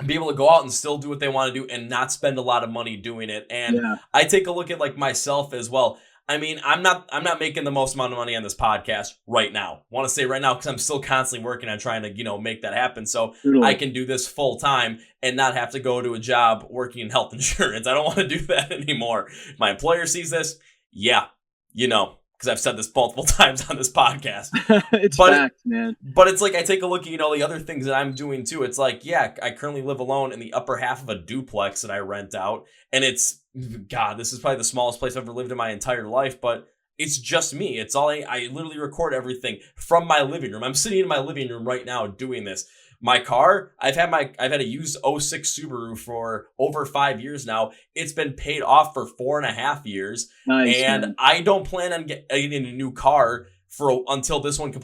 be able to go out and still do what they want to do and not spend a lot of money doing it. And I take a look at like myself as well. I mean, I'm not making the most amount of money on this podcast right now. I want to say right now because I'm still constantly working on trying to, you know, make that happen. So I can do this full time and not have to go to a job working in health insurance. I don't want to do that anymore. My employer sees this. Yeah, you know, because I've said this multiple times on this podcast. It's facts, man. But it's like I take a look at, you know, the other things that I'm doing too. It's like, yeah, I currently live alone in the upper half of a duplex that I rent out. And it's, God, this is probably the smallest place I've ever lived in my entire life. But it's just me. It's all I literally record everything from my living room. I'm sitting in my living room right now doing this. My car, I've had a used '06 Subaru for over 5 years now. It's been paid off for 4.5 years. Nice, and man. I don't plan on getting a new car until this one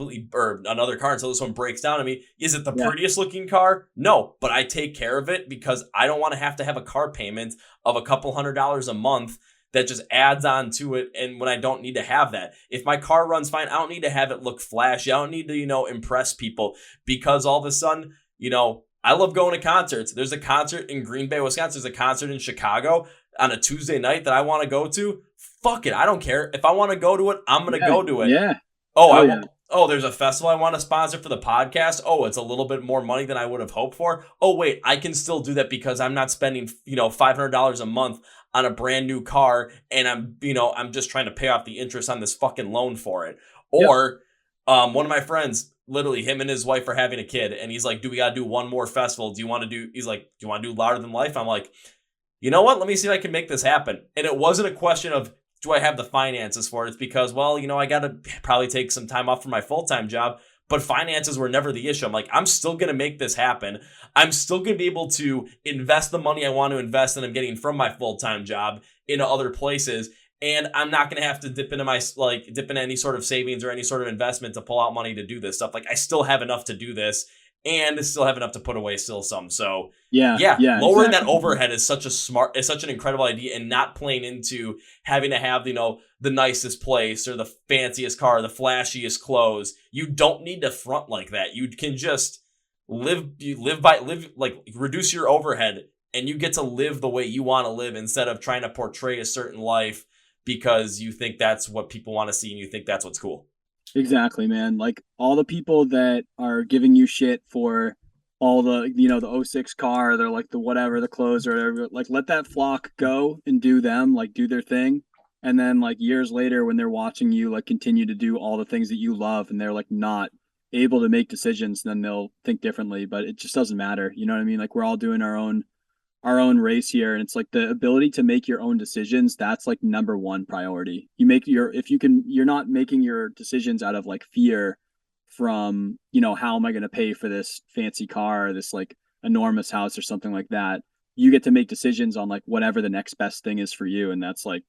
another car until this one breaks down on me. Is it the prettiest looking car? No, but I take care of it because I don't want to have a car payment of a couple $100 a month that just adds on to it, and when I don't need to have that. If my car runs fine, I don't need to have it look flashy. I don't need to, you know, impress people because all of a sudden, you know, I love going to concerts. There's a concert in Green Bay, Wisconsin. There's a concert in Chicago on a Tuesday night that I want to go to. Fuck it. I don't care. If I want to go to it, I'm going to go to it. Yeah. Oh, there's a festival I want to sponsor for the podcast. Oh, it's a little bit more money than I would have hoped for. Oh, wait, I can still do that because I'm not spending, you know, $500 a month on a brand new car, and I'm just trying to pay off the interest on this fucking loan for it. Or one of my friends, literally him and his wife are having a kid, and he's like, "Do we gotta do one more festival? He's like, do you want to do Louder Than Life?" I'm like, you know what? Let me see if I can make this happen. And it wasn't a question of, do I have the finances for it? It's because, well, you know, I gotta probably take some time off from my full-time job. But finances were never the issue. I'm like, I'm still going to make this happen. I'm still going to be able to invest the money I want to invest and I'm getting from my full-time job into other places. And I'm not going to have to dip into any sort of savings or any sort of investment to pull out money to do this stuff. Like I still have enough to do this and still have enough to put away still some. So lowering that overhead is such an incredible idea, and not playing into having to have, you know, the nicest place or the fanciest car, the flashiest clothes. You don't need to front like that. You can just reduce your overhead, and you get to live the way you want to live instead of trying to portray a certain life because you think that's what people want to see and you think that's what's cool. Exactly, man. Like all the people that are giving you shit for all the, you know, the '06 car, they're like the whatever, the clothes or whatever, like let that flock go and do them, like do their thing. And then like years later when they're watching you like continue to do all the things that you love and they're like not able to make decisions, then they'll think differently. But it just doesn't matter. You know what I mean? Like we're all doing our own race here, and it's like the ability to make your own decisions, that's like number one priority. You're not making your decisions out of like fear from, you know, how am I going to pay for this fancy car or this like enormous house or something like that. You get to make decisions on like whatever the next best thing is for you, and that's like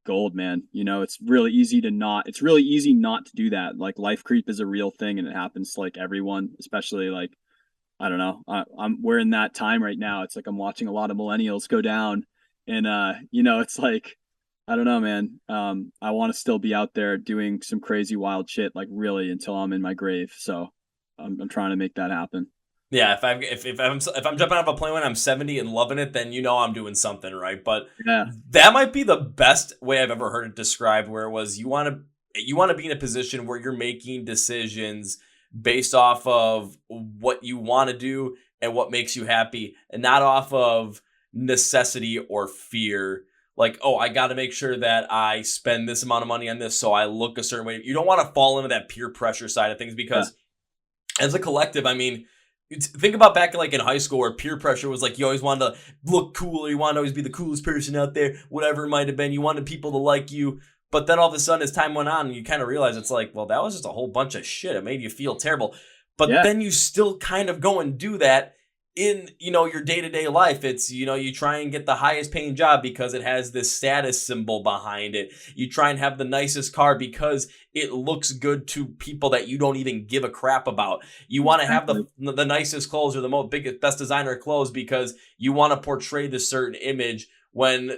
gold, man. You know, it's really easy not to do that. Like life creep is a real thing, and it happens to like everyone, especially like, I don't know. We're in that time right now. It's like I'm watching a lot of millennials go down, and you know, it's like, I don't know, man. I want to still be out there doing some crazy wild shit, like really until I'm in my grave. So I'm trying to make that happen. Yeah, if I'm jumping out of a plane when I'm 70 and loving it, then you know I'm doing something right. But that might be the best way I've ever heard it described, where it was you want to be in a position where you're making decisions based off of what you want to do and what makes you happy, and not off of necessity or fear. Like, oh, I got to make sure that I spend this amount of money on this so I look a certain way. You don't want to fall into that peer pressure side of things because as a collective, I mean, think about back like in high school where peer pressure was like you always wanted to look cool, or you wanted to always be the coolest person out there, whatever it might have been. You wanted people to like you. But then all of a sudden, as time went on, you kind of realize it's like, well, that was just a whole bunch of shit. It made you feel terrible. But Yeah, then you still kind of go and do that in, your day-to-day life. It's, you try and get the highest paying job because it has this status symbol behind it. You try and have the nicest car because it looks good to people that you don't even give a crap about. You want to have exactly. the nicest clothes or the most biggest best designer clothes because you want to portray this certain image when,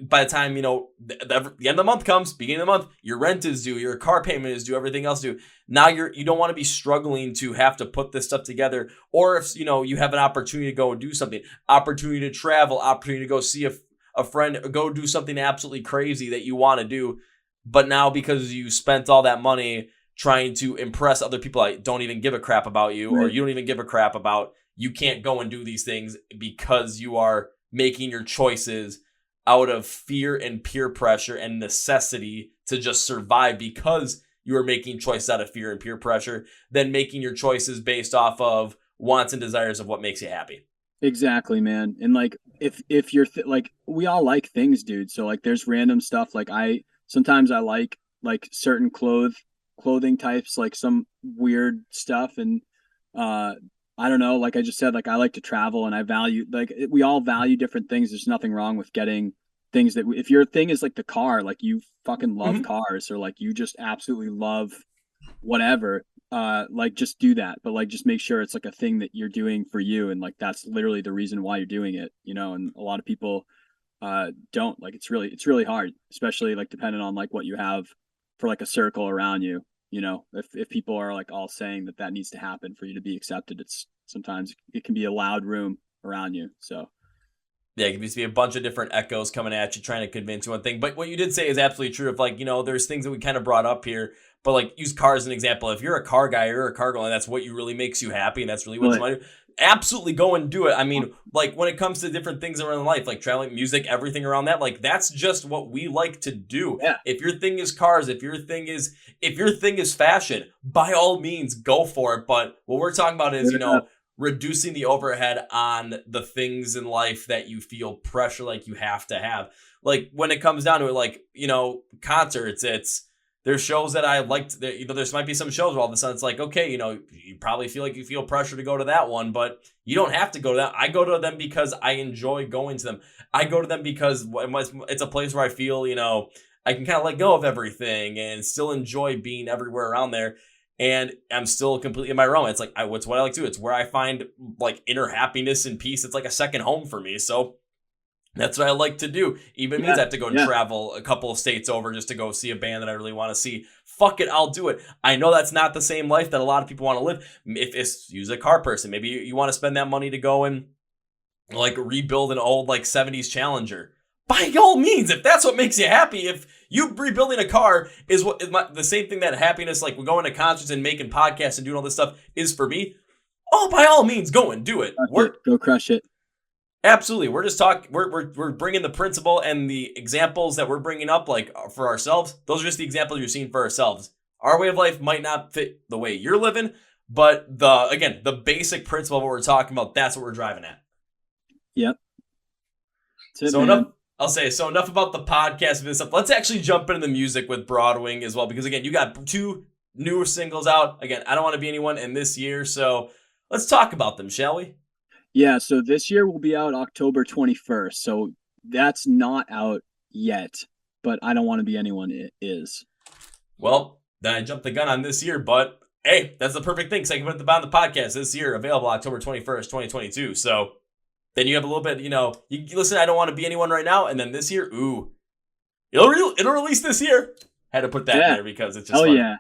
by the time, the end of the month comes, beginning of the month, your rent is due, your car payment is due, everything else due. Now you don't want to be struggling to have to put this stuff together. Or if, you have an opportunity to go and do something, opportunity to travel, opportunity to go see a friend, go do something absolutely crazy that you want to do. But now because you spent all that money trying to impress other people that don't even give a crap about you, or Right. you don't even give a crap about, you can't go and do these things because you are making your choices out of fear and peer pressure and necessity to just survive because you are making choices out of fear and peer pressure than making your choices based off of wants and desires of what makes you happy. Exactly, man. And like if you're like we all like things, dude. So like there's random stuff like I sometimes I like certain clothing types, like some weird stuff and uh I don't know, like I just said, like I like to travel and I value like we all value different things. There's nothing wrong with getting things that if your thing is like the car, like you fucking love Mm-hmm. cars or like you just absolutely love whatever, like just do that, but like just make sure it's like a thing that you're doing for you and like that's literally the reason why you're doing it, and a lot of people don't like it's really hard, especially like depending on like what you have for like a circle around you. If people are like all saying that needs to happen for you to be accepted, it's sometimes it can be a loud room around you. So Yeah, it can just be a bunch of different echoes coming at you, trying to convince you one thing. But what you did say is absolutely true. If like, there's things that we kind of brought up here, but like use cars as an example. If you're a car guy or a car girl and that's what you really makes you happy and that's really what you but want to do, absolutely go and do it. I mean, like when it comes to different things around life, like traveling, music, everything around that, like that's just what we like to do. yeah, If your thing is cars, if your thing is fashion, by all means go for it. But what we're talking about is, straight up. reducing the overhead on the things in life that you feel pressure like you have to have. Like when it comes down to it, like, concerts, there's shows that I liked. There might be some shows where all of a sudden it's like, okay, you probably feel like you feel pressure to go to that one, but you don't have to go to that. I go to them because I enjoy going to them. I go to them because it's a place where I feel, I can kind of let go of everything and still enjoy being everywhere around there, and I'm still completely in my realm. It's like it's what I like to do. It's where I find like inner happiness and peace. It's like a second home for me. So that's what I like to do. Even means Yeah, I have to go and yeah, travel a couple of states over just to go see a band that I really want to see. Fuck it, I'll do it. I know that's not the same life that a lot of people want to live. If it's use a car person, maybe you want to spend that money to go and like rebuild an old like 70s Challenger. By all means, if that's what makes you happy, if you rebuilding a car the same thing that happiness, like we're going to concerts and making podcasts and doing all this stuff is for me. Oh, by all means, go and do it. crush it, go crush it. Absolutely. We're just talking. We're bringing the principle and the examples that we're bringing up, like for ourselves. Those are just the examples you're seeing for ourselves. Our way of life might not fit the way you're living, but the basic principle of what we're talking about, that's what we're driving at. Yep, that's it, So enough. man. I'll say so. Enough about the podcast and this stuff. Let's actually jump into the music with Broadwing as well, because again, you got two newer singles out. Again, I don't want to be anyone in this year, so let's talk about them, shall we? Yeah, so this year will be out October 21st. So that's not out yet, but I don't want to be anyone it is. Well, then I jumped the gun on this year, but hey, that's the perfect thing. So I can put it on the podcast this year, available October 21st, 2022. So then you have a little bit, you listen, I don't want to be anyone right now. And then this year, ooh, it'll release this year. Had to put that in Yeah. there because it's just Oh funny. yeah.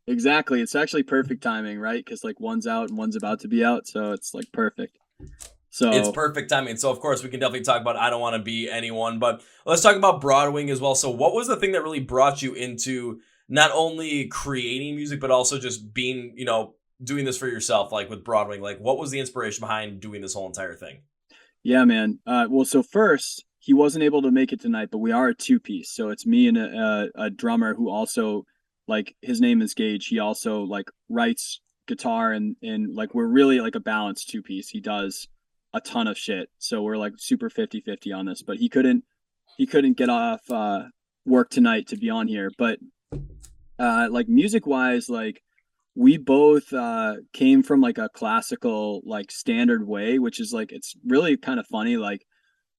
Exactly. It's actually perfect timing, right? Because like one's out and one's about to be out, so it's like perfect. It's So perfect timing. So of course we can definitely talk about I don't want to be anyone, but let's talk about Broadwing as well. So what was the thing that really brought you into not only creating music but also just being, doing this for yourself, like with Broadwing? Like what was the inspiration behind doing this whole entire thing? yeah, man. Well, so first he wasn't able to make it tonight, but we are a two piece. So it's me and a drummer who also like his name is Gage. He also like writes guitar, and like we're really like a balanced two piece. He does a ton of shit. So we're like super 50-50 on this, but he couldn't get off work tonight to be on here. But like music wise, like we both came from like a classical like standard way, which is like it's really kind of funny. Like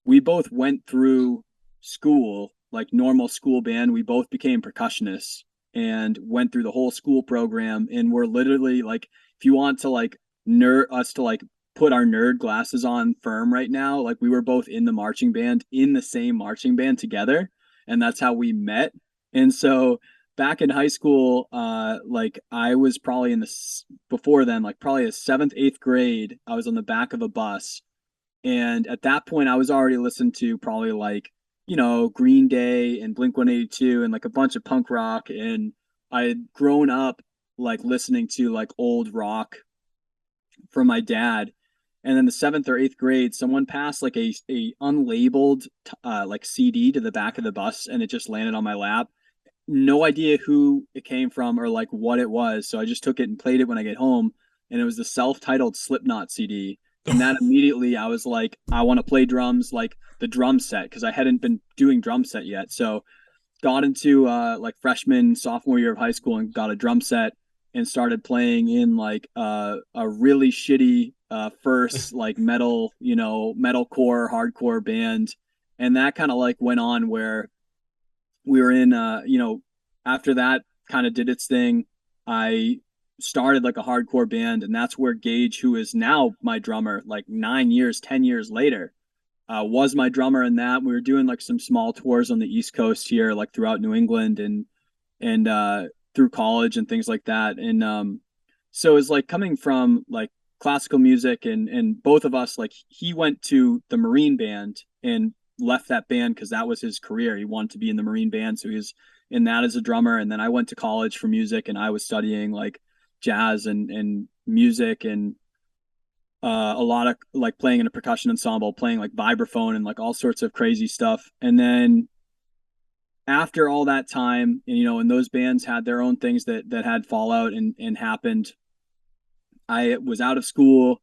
we both went through school, like normal school band. We both became percussionists and went through the whole school program. And we're literally like, if you want to like nerd us to like put our nerd glasses on firm right now, like we were both in the marching band, in the same marching band together. And that's how we met. And so back in high school, like I was probably before then, like probably a seventh, eighth grade, I was on the back of a bus, and at that point, I was already listening to probably like, Green Day and Blink 182 and like a bunch of punk rock. And I had grown up like listening to like old rock from my dad. And then the seventh or eighth grade, someone passed like a unlabeled like CD to the back of the bus, and it just landed on my lap. No idea who it came from or like what it was. So I just took it and played it when I get home. And it was the self-titled Slipknot CD. And that immediately I was like, I want to play drums, like the drum set, because I hadn't been doing drum set yet. So got into like freshman, sophomore year of high school and got a drum set and started playing in like a really shitty first like metal, metalcore, hardcore band. And that kind of like went on where we were in after that kind of did its thing. I started like a hardcore band, and that's where Gage, who is now my drummer like 9 years 10 years later, was my drummer in that. We were doing like some small tours on the East Coast here, like throughout New England and through college and things like that. And so it's like coming from like classical music, and both of us, like he went to the Marine band and left that band because that was his career. He wanted to be in the Marine band, so he was in that as a drummer. And then I went to college for music, and I was studying like jazz and music, and a lot of like playing in a percussion ensemble, playing like vibraphone and like all sorts of crazy stuff. And then after all that time, and those bands had their own things that had fallout and happened. I was out of school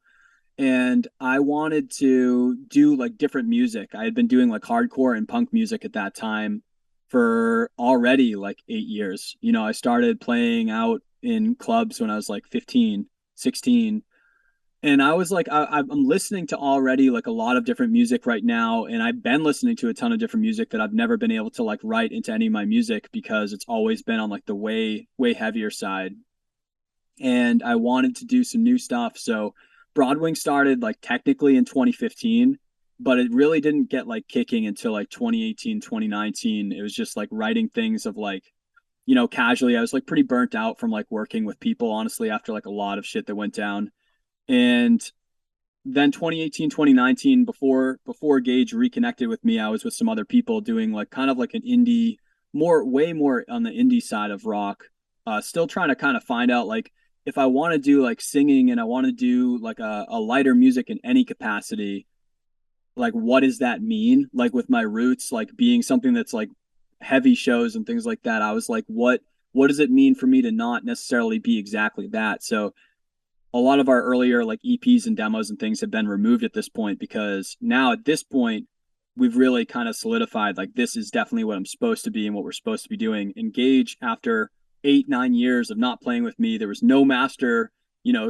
and I wanted to do like different music. I had been doing like hardcore and punk music at that time for already like 8 years. I started playing out in clubs when I was like 15, 16. And I was like, I'm listening to already like a lot of different music right now. And I've been listening to a ton of different music that I've never been able to like write into any of my music because it's always been on like the way, way heavier side. And I wanted to do some new stuff. So Broadwing started like technically in 2015, but it really didn't get like kicking until like 2018, 2019. It was just like writing things of like, casually. I was like pretty burnt out from like working with people, honestly, after like a lot of shit that went down. And then 2018, 2019, before Gage reconnected with me, I was with some other people doing like kind of like an indie, way more on the indie side of rock. Still trying to kind of find out like if I want to do like singing and I want to do like a lighter music in any capacity, like what does that mean? Like with my roots, like being something that's like heavy shows and things like that. I was like, what does it mean for me to not necessarily be exactly that? So a lot of our earlier like EPs and demos and things have been removed at this point because now at this point we've really kind of solidified like this is definitely what I'm supposed to be and what we're supposed to be doing. Engage after 8-9 years of not playing with me, there was no master,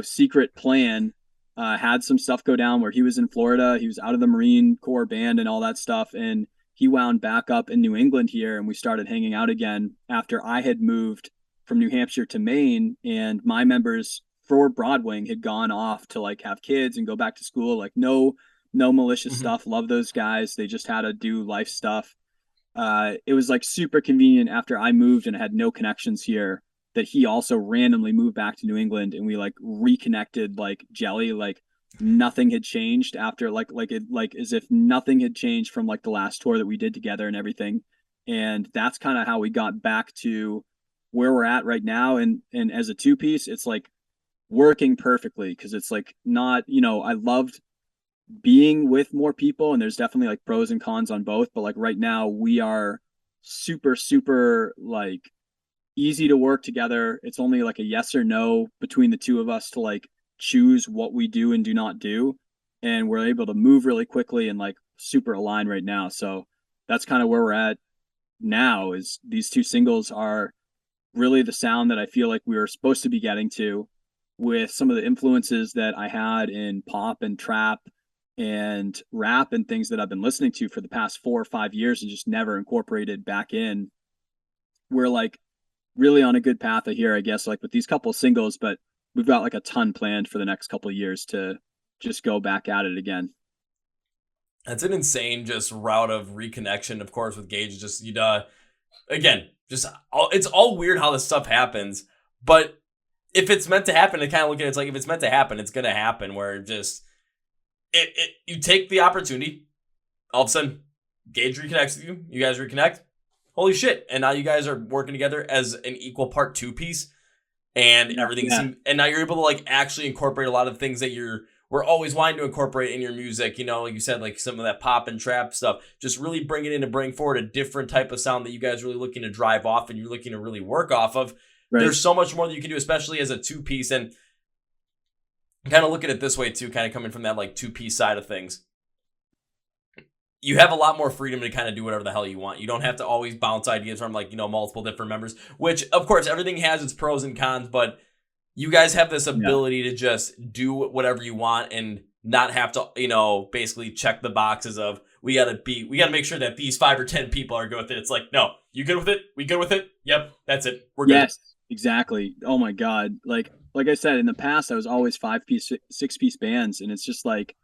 secret plan. Had some stuff go down where he was in Florida, he was out of the Marine Corps band and all that stuff, and he wound back up in New England here, and we started hanging out again after I had moved from New Hampshire to Maine, and my members for Broadwing had gone off to like have kids and go back to school. Like no malicious Mhm. stuff. Love those guys. They just had to do life stuff. It was like super convenient after I moved and I had no connections here that he also randomly moved back to New England and we like reconnected like jelly, like nothing had changed after like it like as if nothing had changed from like the last tour that we did together and everything. And that's kind of how we got back to where we're at right now. And as a two piece, it's like working perfectly because it's like not, I loved being with more people and there's definitely like pros and cons on both, but like right now we are super like easy to work together. It's only like a yes or no between the two of us to like choose what we do and do not do. And we're able to move really quickly and like super aligned right now. So that's kind of where we're at now is these two singles are really the sound that I feel like we were supposed to be getting to with some of the influences that I had in pop and trap and rap and things that I've been listening to for the past 4 or 5 years and just never incorporated back in. We're like really on a good path here, I guess, like with these couple of singles, but we've got like a ton planned for the next couple of years to just go back at it again. That's an insane just route of reconnection, of course, with Gage. Just again, just it's all weird how this stuff happens, but if it's meant to happen, I kind of look at it, it's like if it's meant to happen, it's gonna happen. Where just you take the opportunity, all of a sudden, Gage reconnects with you. You guys reconnect. Holy shit! And now you guys are working together as an equal part two piece, and everything. Yeah. And now you're able to like actually incorporate a lot of things that we're always wanting to incorporate in your music. Like you said, like some of that pop and trap stuff. Just really bring it in to bring forward a different type of sound that you guys are really looking to drive off and you're looking to really work off of. Right. There's so much more that you can do, especially as a two-piece. And kind of look at it this way too, kind of coming from that like two-piece side of things. You have a lot more freedom to kind of do whatever the hell you want. You don't have to always bounce ideas from like, multiple different members, which of course everything has its pros and cons, but you guys have this ability to just do whatever you want and not have to, basically check the boxes of we got to make sure that these 5 or 10 people are good with it. It's like, no, you good with it? We good with it? Yep. That's it. We're good. Yes, exactly. Oh my God. Like I said, in the past, I was always 5-piece, 6-piece bands. And it's just like,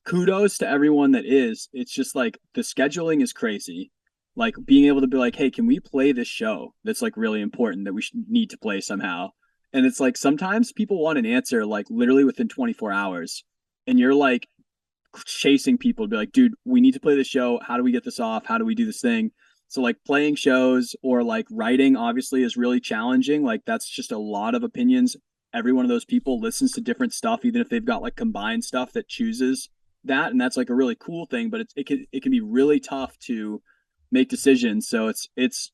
kudos to everyone that is. It's just like the scheduling is crazy. Like being able to be like, hey, can we play this show that's like really important that we need to play somehow? And it's like sometimes people want an answer like literally within 24 hours. And you're like chasing people to be like, dude, we need to play this show. How do we get this off? How do we do this thing? So like playing shows or like writing obviously is really challenging. Like that's just a lot of opinions. Every one of those people listens to different stuff, even if they've got like combined stuff that chooses that. And that's like a really cool thing, but it can be really tough to make decisions. So it's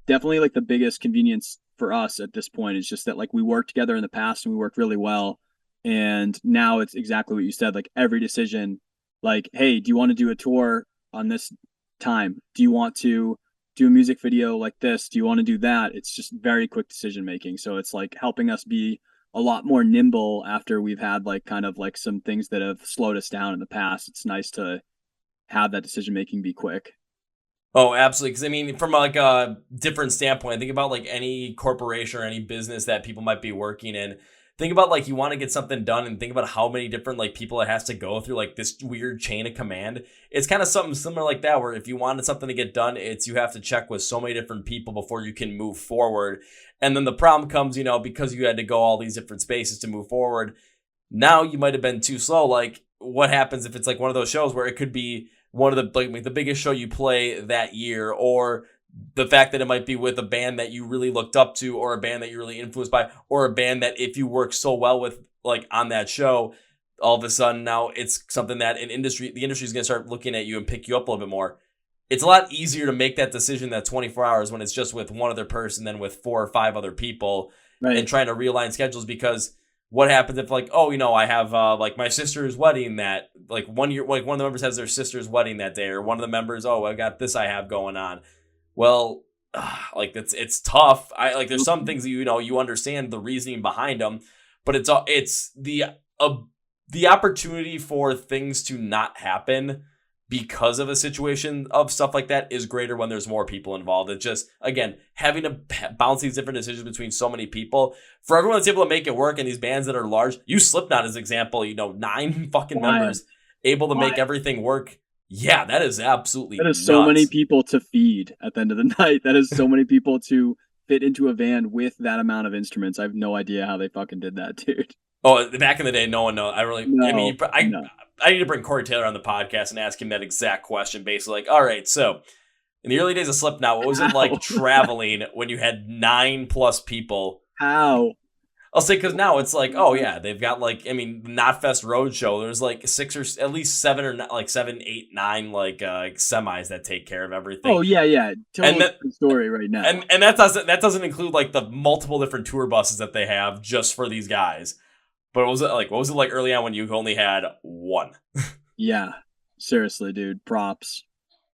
definitely like the biggest convenience for us at this point is just that like we worked together in the past and we worked really well. And now it's exactly what you said, like every decision, like, hey, do you want to do a tour on this time? Do you want to do a music video like this? Do you want to do that? It's just very quick decision making. So it's like helping us be a lot more nimble after we've had like kind of like some things that have slowed us down in the past. It's nice to have that decision making be quick. Oh, absolutely. Because I mean, from like a different standpoint, think about like any corporation or any business that people might be working in. Think about like you want to get something done and think about how many different like people it has to go through, like this weird chain of command. It's kind of something similar like that, where if you wanted something to get done, you have to check with so many different people before you can move forward. And then the problem comes, because you had to go all these different spaces to move forward. Now you might have been too slow. Like what happens if it's like one of those shows where it could be one of the biggest show you play that year, or the fact that it might be with a band that you really looked up to, or a band that you're really influenced by, or a band that if you work so well with like on that show, all of a sudden now it's something that the industry is going to start looking at you and pick you up a little bit more. It's a lot easier to make that decision that 24 hours when it's just with one other person than with 4 or 5 other people, right? And trying to realign schedules, because what happens if like, I have like my sister's wedding that like one year, like one of the members has their sister's wedding that day, or one of the members, I got this I have going on. Well, like it's tough. There's some things that, you understand the reasoning behind them, but it's the opportunity for things to not happen because of a situation of stuff like that is greater when there's more people involved. It's just, again, having to bounce these different decisions between so many people. For everyone that's able to make it work in these bands that are large, use Slipknot as an example, 9 fucking members able to make everything work. Yeah, that is absolutely That is nuts. So many people to feed at the end of the night. That is so many people to fit into a van with that amount of instruments. I have no idea how they fucking did that, dude. Oh, back in the day, no one knows. I need to bring Corey Taylor on the podcast and ask him that exact question. Basically, like, all right, so in the early days of Slipknot, what was it like traveling when you had 9+ people? How? I'll say because now it's like, oh yeah, they've got like, I mean, Knotfest Roadshow. There's like 6 or at least 7 or like 7, 8, 9 like semis that take care of everything. Oh yeah, And totally that different story right now. and that doesn't include like the multiple different tour buses that they have just for these guys. But what was it like early on when you only had one? Yeah, seriously, dude, props.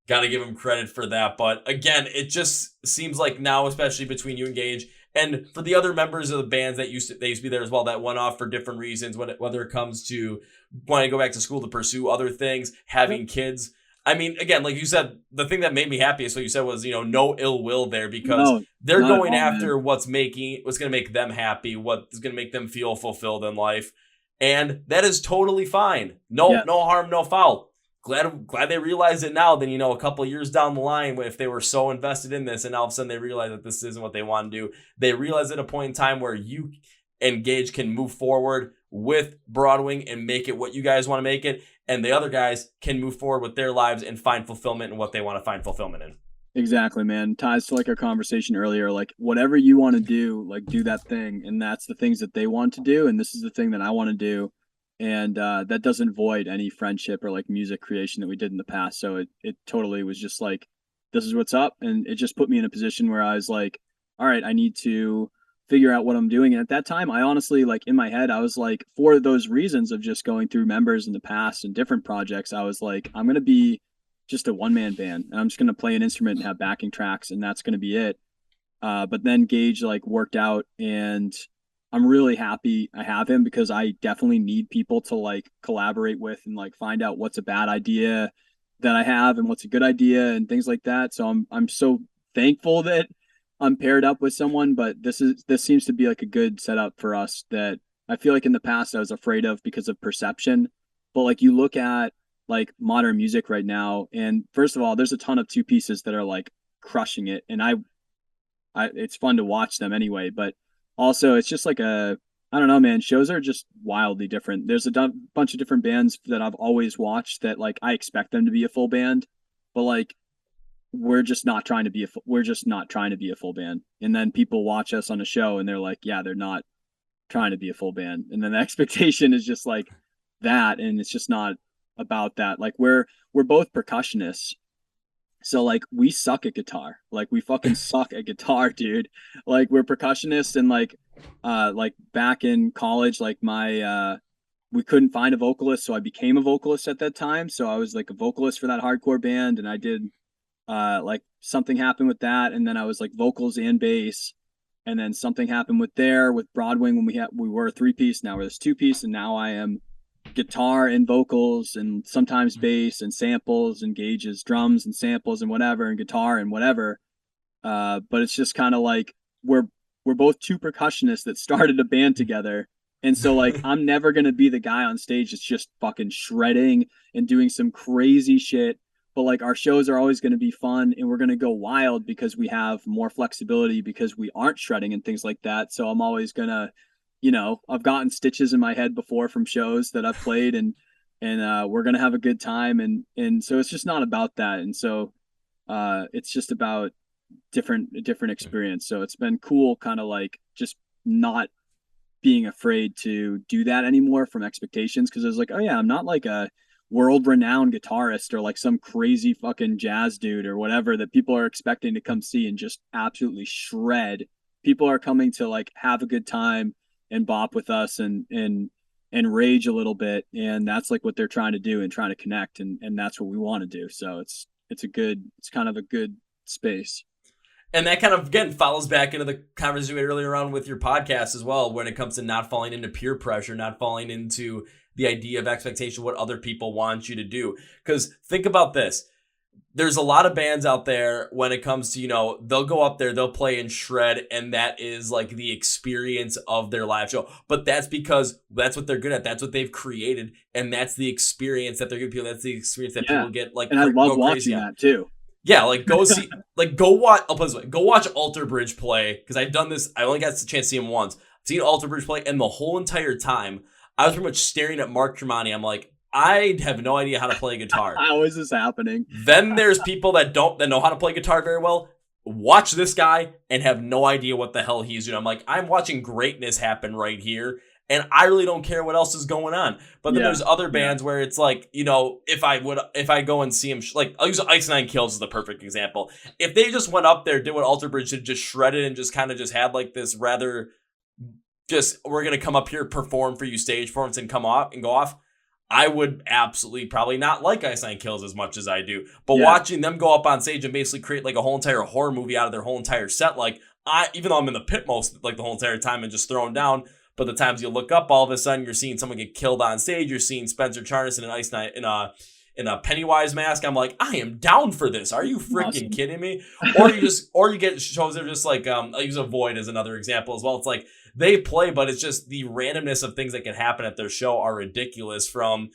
Got to give him credit for that. But again, it just seems like now, especially between you and Gage, and for the other members of the bands that used to be there as well, that went off for different reasons, whether it comes to wanting to go back to school to pursue other things, having kids. I mean, again, like you said, the thing that made me happiest, what you said was, no ill will there, because No, they're not at going all, after man. what's going to make them happy, what is going to make them feel fulfilled in life. And that is totally fine. No, Yeah, no harm, no foul. Glad they realize it now than, a couple of years down the line, if they were so invested in this and all of a sudden they realize that this isn't what they want to do. They realize at a point in time where you and Gage can move forward with Broadwing and make it what you guys want to make it, and the other guys can move forward with their lives and find fulfillment in what they want to find fulfillment in. exactly, man. Ties to like our conversation earlier. Like whatever you want to do, like do that thing, and that's the things that they want to do, and this is the thing that I want to do, and that doesn't void any friendship or like music creation that we did in the past. So it totally was just like, this is what's up, and it just put me in a position where I was like, all right, I need to figure out what I'm doing. And at that time, I honestly, like in my head, I was like, for those reasons of just going through members in the past and different projects, I was like, I'm gonna be just a one man band, and I'm just gonna play an instrument and have backing tracks, and that's gonna be it. But then Gage like worked out, and I'm really happy I have him because I definitely need people to like collaborate with and like find out what's a bad idea that I have and what's a good idea and things like that. So I'm so thankful that I'm paired up with someone, but this seems to be like a good setup for us that I feel like in the past I was afraid of because of perception. But like you look at like modern music right now, and first of all, there's a ton of two pieces that are like crushing it, and I it's fun to watch them anyway. But also, it's just like I don't know, man. Shows are just wildly different. There's a bunch of different bands that I've always watched that like I expect them to be a full band, but like we're just not trying to be a full band. And then people watch us on a show and they're like, yeah, they're not trying to be a full band. And then the expectation is just like that, and it's just not about that. Like we're both percussionists, so like we suck at guitar. Like we fucking suck at guitar, dude. Like we're percussionists, and like back in college, like my we couldn't find a vocalist, so I became a vocalist at that time. So I was like a vocalist for that hardcore band, and I did like something happened with that, and then I was like vocals and bass, and then something happened with Broadwing when we were a 3-piece. Now we're this 2-piece, and now I am guitar and vocals and sometimes bass and samples and Gage's drums and samples and whatever and guitar and whatever. But it's just kind of like we're both two percussionists that started a band together. And so like I'm never gonna be the guy on stage that's just fucking shredding and doing some crazy shit. But like our shows are always gonna be fun, and we're gonna go wild because we have more flexibility because we aren't shredding and things like that. So I'm always gonna, I've gotten stitches in my head before from shows that I've played, and we're gonna have a good time, and so it's just not about that, and so it's just about different experience. So it's been cool, kind of like just not being afraid to do that anymore from expectations, because I was like, oh yeah, I'm not like a world renowned guitarist or like some crazy fucking jazz dude or whatever that people are expecting to come see and just absolutely shred. People are coming to like have a good time and bop with us and rage a little bit, and that's like what they're trying to do and trying to connect, and that's what we want to do. So it's kind of a good space. And that kind of, again, follows back into the conversation we had earlier on with your podcast as well, when it comes to not falling into peer pressure, not falling into the idea of expectation, what other people want you to do. Because think about this. There's a lot of bands out there when it comes to, they'll go up there, they'll play and shred, and that is like the experience of their live show. But that's because that's what they're good at. That's what they've created. And that's the experience that they're giving people. That's the experience that people get like, and I love go crazy watching on. that too. Yeah, like go see, like go watch. I'll put it this way: go watch Alter Bridge play, because I've done this. I only got the chance to see him once. I've seen Alter Bridge play, and the whole entire time I was pretty much staring at Mark Tremonti. I'm like, I have no idea how to play guitar. How is this happening? Then there's people that know how to play guitar very well. watch this guy and have no idea what the hell he's doing. I'm like, I'm watching greatness happen right here, and I really don't care what else is going on. But then there's other bands where it's like, if I go and see him, like I'll use Ice Nine Kills as the perfect example. If they just went up there, did what Alter Bridge did, just shredded and just kind of just had like this rather just, we're going to come up here, perform for you stage performance and come off and go off, I would absolutely probably not like Ice Nine Kills as much as I do. But watching them go up on stage and basically create like a whole entire horror movie out of their whole entire set, like even though I'm in the pit most like the whole entire time and just throwing down, but the times you look up, all of a sudden you're seeing someone get killed on stage. You're seeing Spencer Charnas in an Ice Nine in a Pennywise mask. I'm like, I am down for this. Are you freaking kidding me? Or you get shows that are just like I'll use a Void as another example as well. It's like they play, but it's just the randomness of things that can happen at their show are ridiculous. From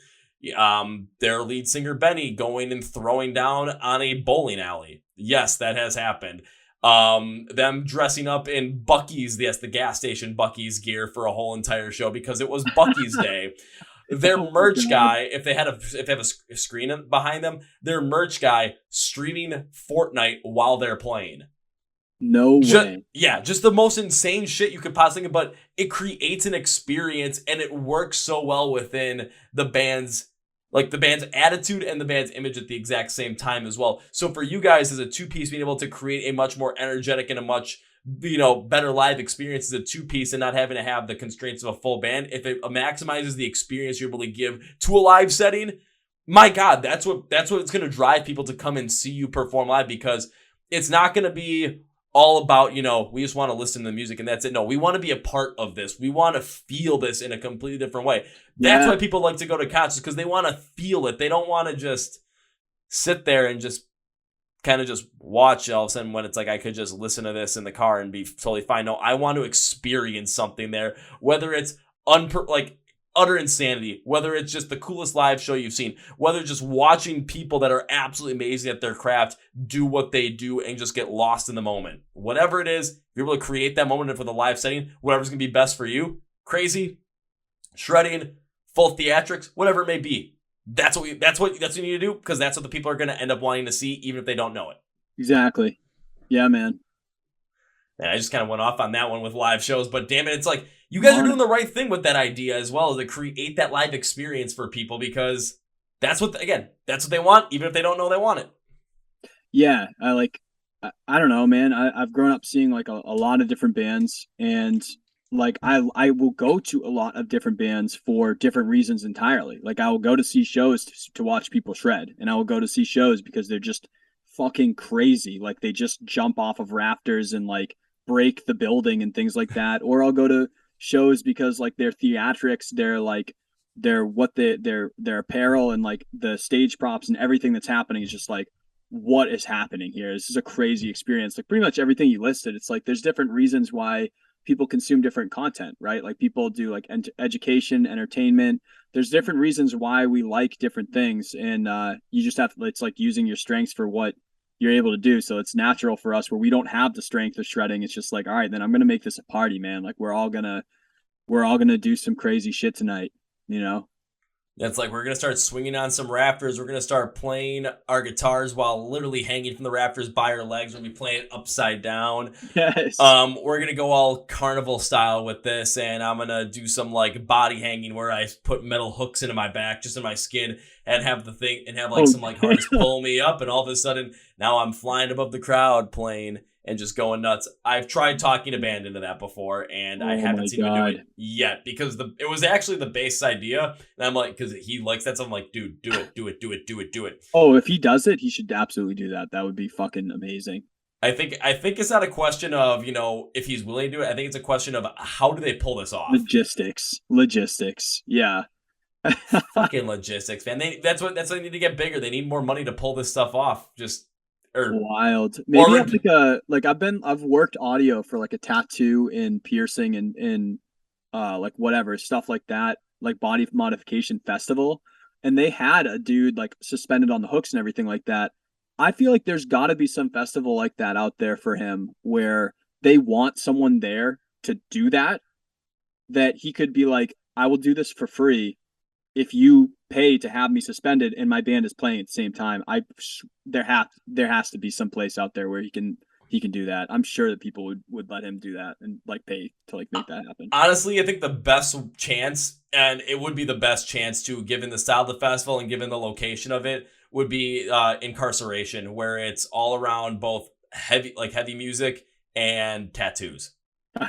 their lead singer Benny going and throwing down on a bowling alley. Yes, that has happened. Them dressing up in Buc-ee's, the gas station Buc-ee's gear for a whole entire show because it was Buc-ee's day. Their merch guy, if they have a screen behind them, their merch guy streaming Fortnite while they're playing. No way. Yeah, just the most insane shit you could possibly think of, but it creates an experience and it works so well within the band's attitude and the band's image at the exact same time as well. So for you guys as a two-piece, being able to create a much more energetic and a much better live experience as a two-piece and not having to have the constraints of a full band, if it maximizes the experience you're able to give to a live setting, my God, that's what it's going to drive people to come and see you perform live, because it's not going to be all about, we just want to listen to the music and that's it. No, we want to be a part of this. We want to feel this in a completely different way. That's why people like to go to concerts, because they want to feel it. They don't want to just sit there and just kind of just watch all of a sudden when it's like, I could just listen to this in the car and be totally fine. No, I want to experience something there, whether it's utter insanity, whether it's just the coolest live show you've seen, whether just watching people that are absolutely amazing at their craft do what they do and just get lost in the moment. Whatever it is, if you're able to create that moment for the live setting, whatever's going to be best for you, crazy, shredding, full theatrics, whatever it may be. That's what you need to do, because that's what the people are going to end up wanting to see, even if they don't know it. Exactly. Yeah, man. And I just kind of went off on that one with live shows, but damn it, it's like you guys are doing the right thing with that idea as well, to create that live experience for people, because that's what they want, even if they don't know they want it. Yeah, I don't know, man. I've grown up seeing like a lot of different bands, and like I will go to a lot of different bands for different reasons entirely. Like I will go to see shows to watch people shred, and I will go to see shows because they're just fucking crazy. Like they just jump off of rafters and like break the building and things like that. Or I'll go to shows because like their theatrics, their apparel and like the stage props and everything that's happening is just like, what is happening here? This is a crazy experience. Like pretty much everything you listed, it's like there's different reasons why people consume different content, right? Like people do like education, entertainment. There's different reasons why we like different things, and you just have to, it's like using your strengths for what you're able to do. So it's natural for us where we don't have the strength of shredding. It's just like, all right, then I'm going to make this a party, man. Like we're all going to do some crazy shit tonight, That's like, we're going to start swinging on some rafters. We're going to start playing our guitars while literally hanging from the rafters by our legs. We're going to be playing upside down. Yes. We're going to go all carnival style with this, and I'm going to do some like body hanging where I put metal hooks into my back, just in my skin, and have some like harness pull me up, and all of a sudden now I'm flying above the crowd playing and just going nuts. I've tried talking a band into that before, and I haven't seen him do it yet, because it was actually the bass idea, and I'm like, because he likes that, so I'm like, dude, do it. Oh, if he does it, he should absolutely do that. That would be fucking amazing. I think it's not a question of, if he's willing to do it. I think it's a question of how do they pull this off? Logistics. Yeah. Fucking logistics, man. That's what they need to get bigger. They need more money to pull this stuff off. Wild. Maybe I've worked audio for like a tattoo and piercing and like whatever stuff like that, like body modification festival, and they had a dude like suspended on the hooks and everything like that. I feel like there's got to be some festival like that out there for him where they want someone there to do that he could be like, I will do this for free if you pay to have me suspended and my band is playing at the same time. There has to be some place out there where he can he can do that. I'm sure that people would let him do that and like pay to like make that happen. Honestly, I think the best chance, and it would be the best chance too, given the style of the festival and given the location of it, would be incarceration, where it's all around both heavy music and tattoos.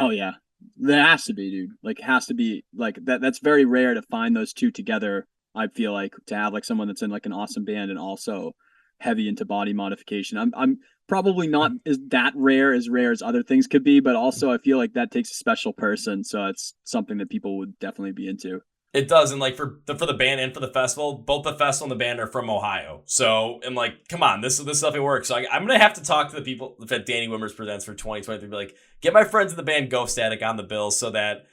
Oh yeah. There has to be, dude. Like has to be like that that's very rare to find those two together. I feel like to have like someone that's in like an awesome band and also heavy into body modification. I'm probably not as that rare as other things could be, but also I feel like that takes a special person, so it's something that people would definitely be into. It does, and like for the band and for the festival, both the festival and the band are from Ohio. So I'm like, come on, this stuff it works. So I'm gonna have to talk to the people that Danny Wimmers presents for 2023. Be like, get my friends in the band Ghost Static on the bill so that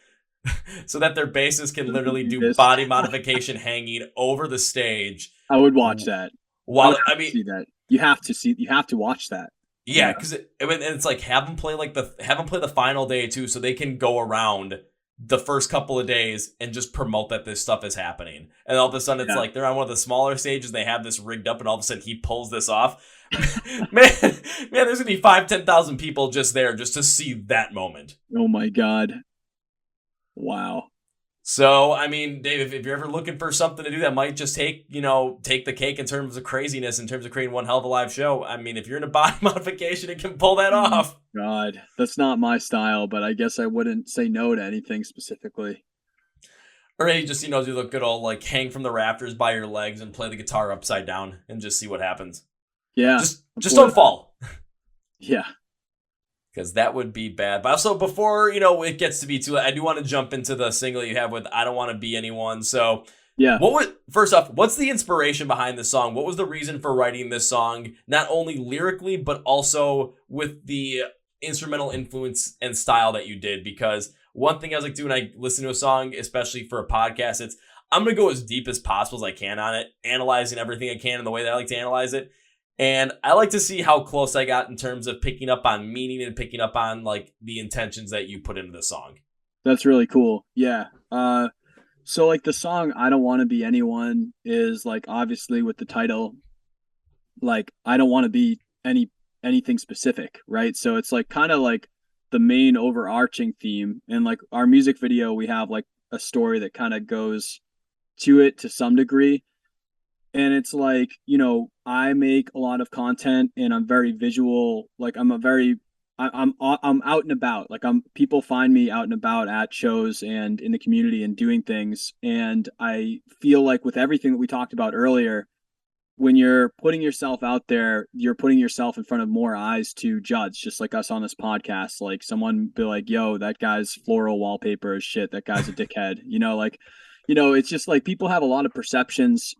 their bassist can literally do This body modification hanging over the stage. I would watch that. I While would have I to mean, see that. You have to see. You have to watch that. yeah, because it's like have them play the final day too, so they can go around the first couple of days and just promote that this stuff is happening. And all of a sudden, it's Yeah. like they're on one of the smaller stages. And they have this rigged up, and all of a sudden, he pulls this off. man, there's gonna be 5,000-10,000 people just there just to see that moment. Oh my god. Wow. So, I mean, Dave, if you're ever looking for something to do that might just take the cake in terms of craziness, in terms of creating one hell of a live show, I mean, if you're in a body modification, it can pull that off. God, that's not my style, but I guess I wouldn't say no to anything specifically. Or maybe just, do the good old, like, hang from the rafters by your legs and play the guitar upside down and just see what happens. Yeah. Just don't fall. Yeah. Because that would be bad. But also, before, it gets to be too late, I do want to jump into the single you have with I Don't Want to Be Anyone. So, Yeah. first off, what's the inspiration behind this song? What was the reason for writing this song, not only lyrically, but also with the instrumental influence and style that you did? Because one thing I was like doing, I listen to a song, especially for a podcast, I'm going to go as deep as possible as I can on it, analyzing everything I can in the way that I like to analyze it. And I like to see how close I got in terms of picking up on meaning and picking up on like the intentions that you put into the song. That's really cool. Yeah. So like the song I Don't Want to Be Anyone is like obviously with the title, like I don't want to be anything specific, right? So it's like kind of like the main overarching theme. And like our music video, we have like a story that kind of goes to it to some degree. And it's like, I make a lot of content and I'm very visual. Like I'm out and about. Like people find me out and about at shows and in the community and doing things. And I feel like with everything that we talked about earlier, when you're putting yourself out there, you're putting yourself in front of more eyes to judge, just like us on this podcast. Like someone be like, yo, that guy's floral wallpaper is shit. That guy's a dickhead. It's just like people have a lot of perceptions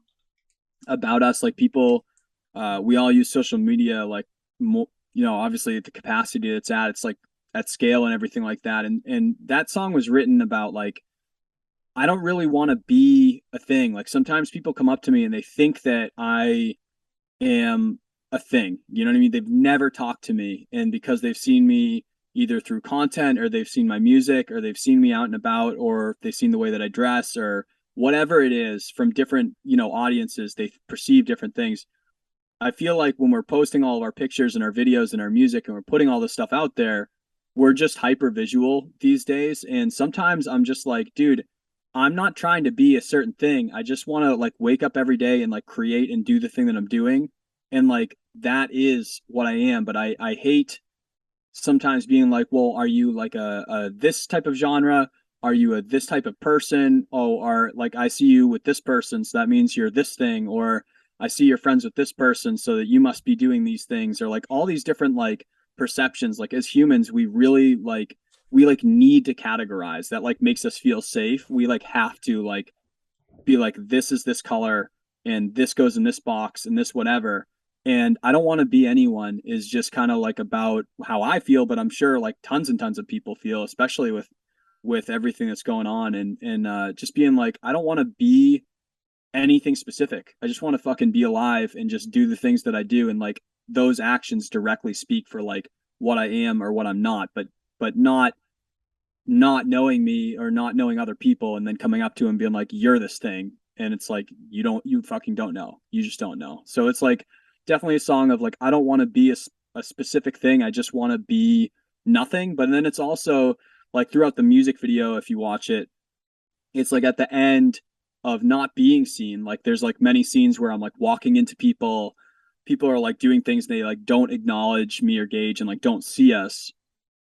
about us. Like people, we all use social media, like, obviously at the capacity it's like at scale and everything like that. And that song was written about like, I don't really want to be a thing. Like sometimes people come up to me and they think that I am a thing. You know what I mean? They've never talked to me. And because they've seen me either through content or they've seen my music or they've seen me out and about or they've seen the way that I dress or whatever it is from different, audiences, they perceive different things. I feel like when we're posting all of our pictures and our videos and our music and we're putting all this stuff out there, we're just hyper visual these days. And sometimes I'm just like, dude, I'm not trying to be a certain thing. I just want to like wake up every day and like create and do the thing that I'm doing. And like that is what I am. But I hate sometimes being like, well, are you like a this type of genre? Are you a this type of person? Oh, are like I see you with this person, so that means you're this thing, or I see you're friends with this person, so that you must be doing these things, or like all these different like perceptions. Like as humans, we like need to categorize that like makes us feel safe. We like have to like be like this is this color and this goes in this box and this whatever. And I don't want to be anyone is just kind of like about how I feel, but I'm sure like tons and tons of people feel, especially with everything that's going on and just being like I don't want to be anything specific. I just want to fucking be alive and just do the things that I do and like those actions directly speak for like what I am or what I'm not, but not knowing me or not knowing other people and then coming up to him being like you're this thing and it's like you fucking don't know, you just don't know. So it's like definitely a song of like I don't want to be a specific thing. I just want to be nothing. But then it's also like throughout the music video, if you watch it, it's like at the end of not being seen, like there's like many scenes where I'm like walking into people are like doing things, and they like don't acknowledge me or gauge and like don't see us.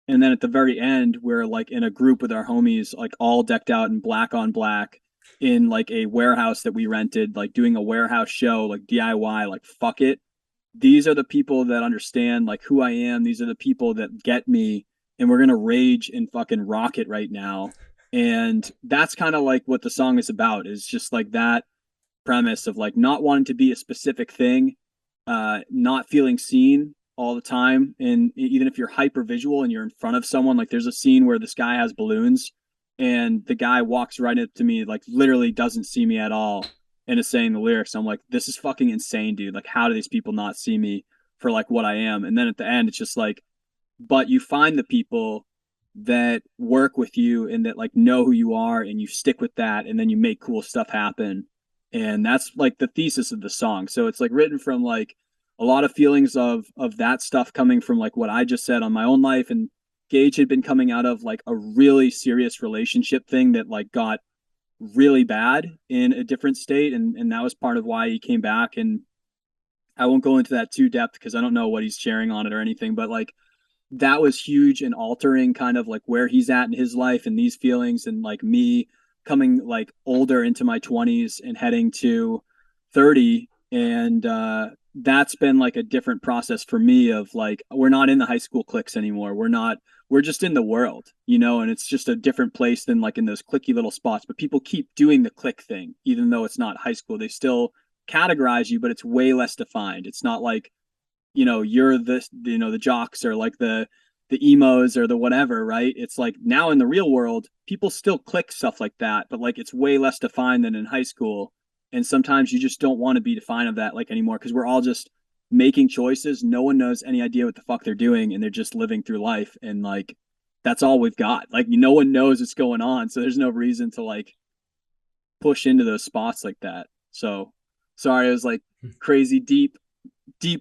And then at the very end, we're like in a group with our homies, like all decked out in black on black in like a warehouse that we rented, like doing a warehouse show, like DIY, like fuck it. These are the people that understand like who I am. These are the people that get me, and we're gonna rage and fucking rock it right now. And that's kind of like what the song is about, is just like that premise of like not wanting to be a specific thing, not feeling seen all the time. And even if you're hyper visual and you're in front of someone, like there's a scene where this guy has balloons and the guy walks right up to me, like literally doesn't see me at all, and is saying the lyrics. I'm like, this is fucking insane, dude. Like, how do these people not see me for like what I am? And then at the end, it's just like, but you find the people that work with you and that like know who you are, and you stick with that, and then you make cool stuff happen. And that's like the thesis of the song. So it's like written from like a lot of feelings of that stuff coming from like what I just said on my own life. And Gage had been coming out of like a really serious relationship thing that like got really bad in a different state, and that was part of why he came back. And I won't go into that too depth because I don't know what he's sharing on it or anything, but like that was huge and altering kind of like where he's at in his life and these feelings, and like me coming like older into my 20s and heading to 30. And that's been like a different process for me of like, we're not in the high school cliques anymore. We're just in the world, you know, and it's just a different place than like in those clicky little spots. But people keep doing the click thing even though it's not high school. They still categorize you, but it's way less defined. It's not like, you know, you're this, you know, the jocks or like the emos or the whatever, right? It's like now in the real world, people still click stuff like that, but like it's way less defined than in high school. And sometimes you just don't want to be defined of that like anymore, because we're all just making choices. No one knows any idea what the fuck they're doing, and they're just living through life. And like that's all we've got. Like no one knows what's going on, so there's no reason to like push into those spots like that. So sorry, it was like crazy deep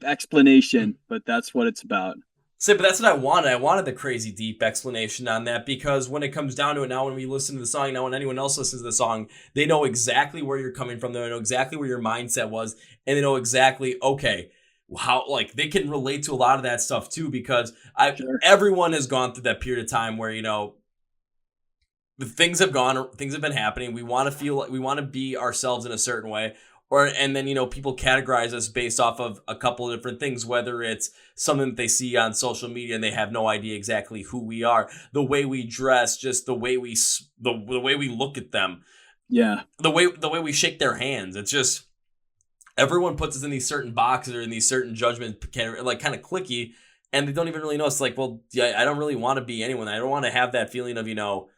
explanation, but that's what it's about. So, but that's what I wanted. I wanted the crazy deep explanation on that, because when it comes down to it, now when we listen to the song, now when anyone else listens to the song, they know exactly where you're coming from. They know exactly where your mindset was, and they know exactly, okay, how, like, they can relate to a lot of that stuff too, because Sure. everyone has gone through that period of time where, you know, things have been happening. We want to feel like we want to be ourselves in a certain way, and then, you know, people categorize us based off of a couple of different things, whether it's something that they see on social media and they have no idea exactly who we are, the way we dress, just the way the way we look at them, Yeah. the way we shake their hands. It's just everyone puts us in these certain boxes or in these certain judgment, like kind of clicky, and they don't even really know. It's like, well, yeah, I don't really want to be anyone. I don't want to have that feeling of, you know,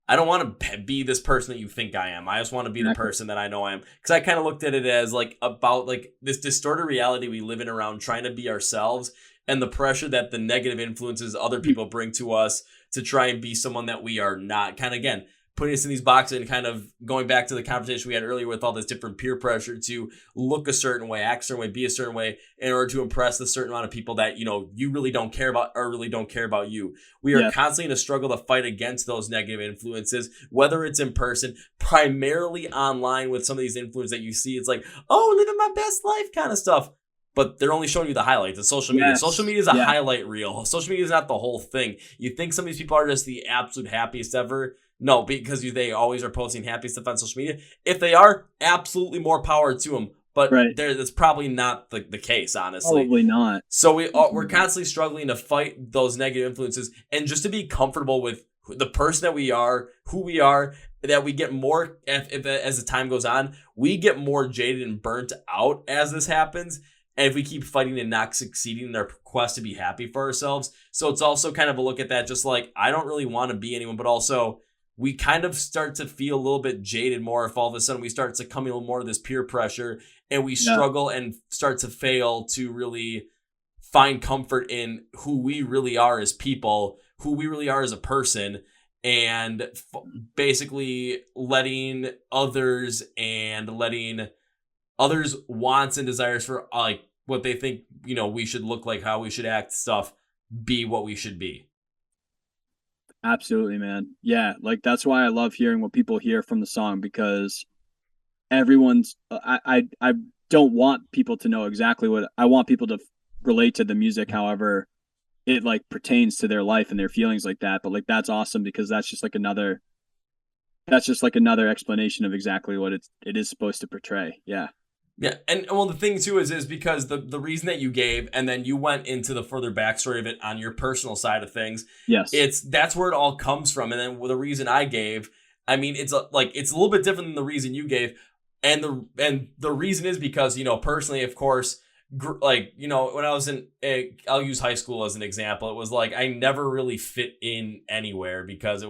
I don't want to be this person that you think I am. I just want to be the person that I know I am. Because I kind of looked at it as like about like this distorted reality we live in around trying to be ourselves, and the pressure that the negative influences other people bring to us to try and be someone that we are not. Kind of, again, putting us in these boxes and kind of going back to the conversation we had earlier with all this different peer pressure to look a certain way, act a certain way, be a certain way in order to impress the certain amount of people that, you know, you really don't care about or really don't care about you. We are constantly in a struggle to fight against those negative influences, whether it's in person, primarily online with some of these influences that you see. It's like, oh, living my best life kind of stuff. But they're only showing you the highlights. It's social media. Social media is a highlight reel. Social media is not the whole thing. You think some of these people are just the absolute happiest ever. No, because they always are posting happy stuff on social media. If they are, absolutely more power to them. But that's probably not the case, honestly. Probably not. So we're constantly struggling to fight those negative influences, and just to be comfortable with the person that we are, who we are, that we get more, if as the time goes on, we get more jaded and burnt out as this happens. And if we keep fighting and not succeeding in our quest to be happy for ourselves. So it's also kind of a look at that, just like, I don't really want to be anyone, but also we kind of start to feel a little bit jaded more if all of a sudden we start succumbing a little more to this peer pressure, and we struggle and start to fail to really find comfort in who we really are as people, who we really are as a person, and basically letting others wants and desires for like what they think, we should look like, how we should act, stuff, be what we should be. Absolutely, man. Yeah, like that's why I love hearing what people hear from the song, because everyone's I don't want people to know exactly what I want people to relate to the music, however it like pertains to their life and their feelings like that. But like that's awesome, because that's just like another explanation of exactly what it is supposed to portray. Yeah. Yeah, and well, the thing too is because the reason that you gave, and then you went into the further backstory of it on your personal side of things. Yes. That's where it all comes from, and then the reason I gave, I mean, it's a little bit different than the reason you gave, and the reason is because personally, of course, when I was I'll use high school as an example. It was like I never really fit in anywhere because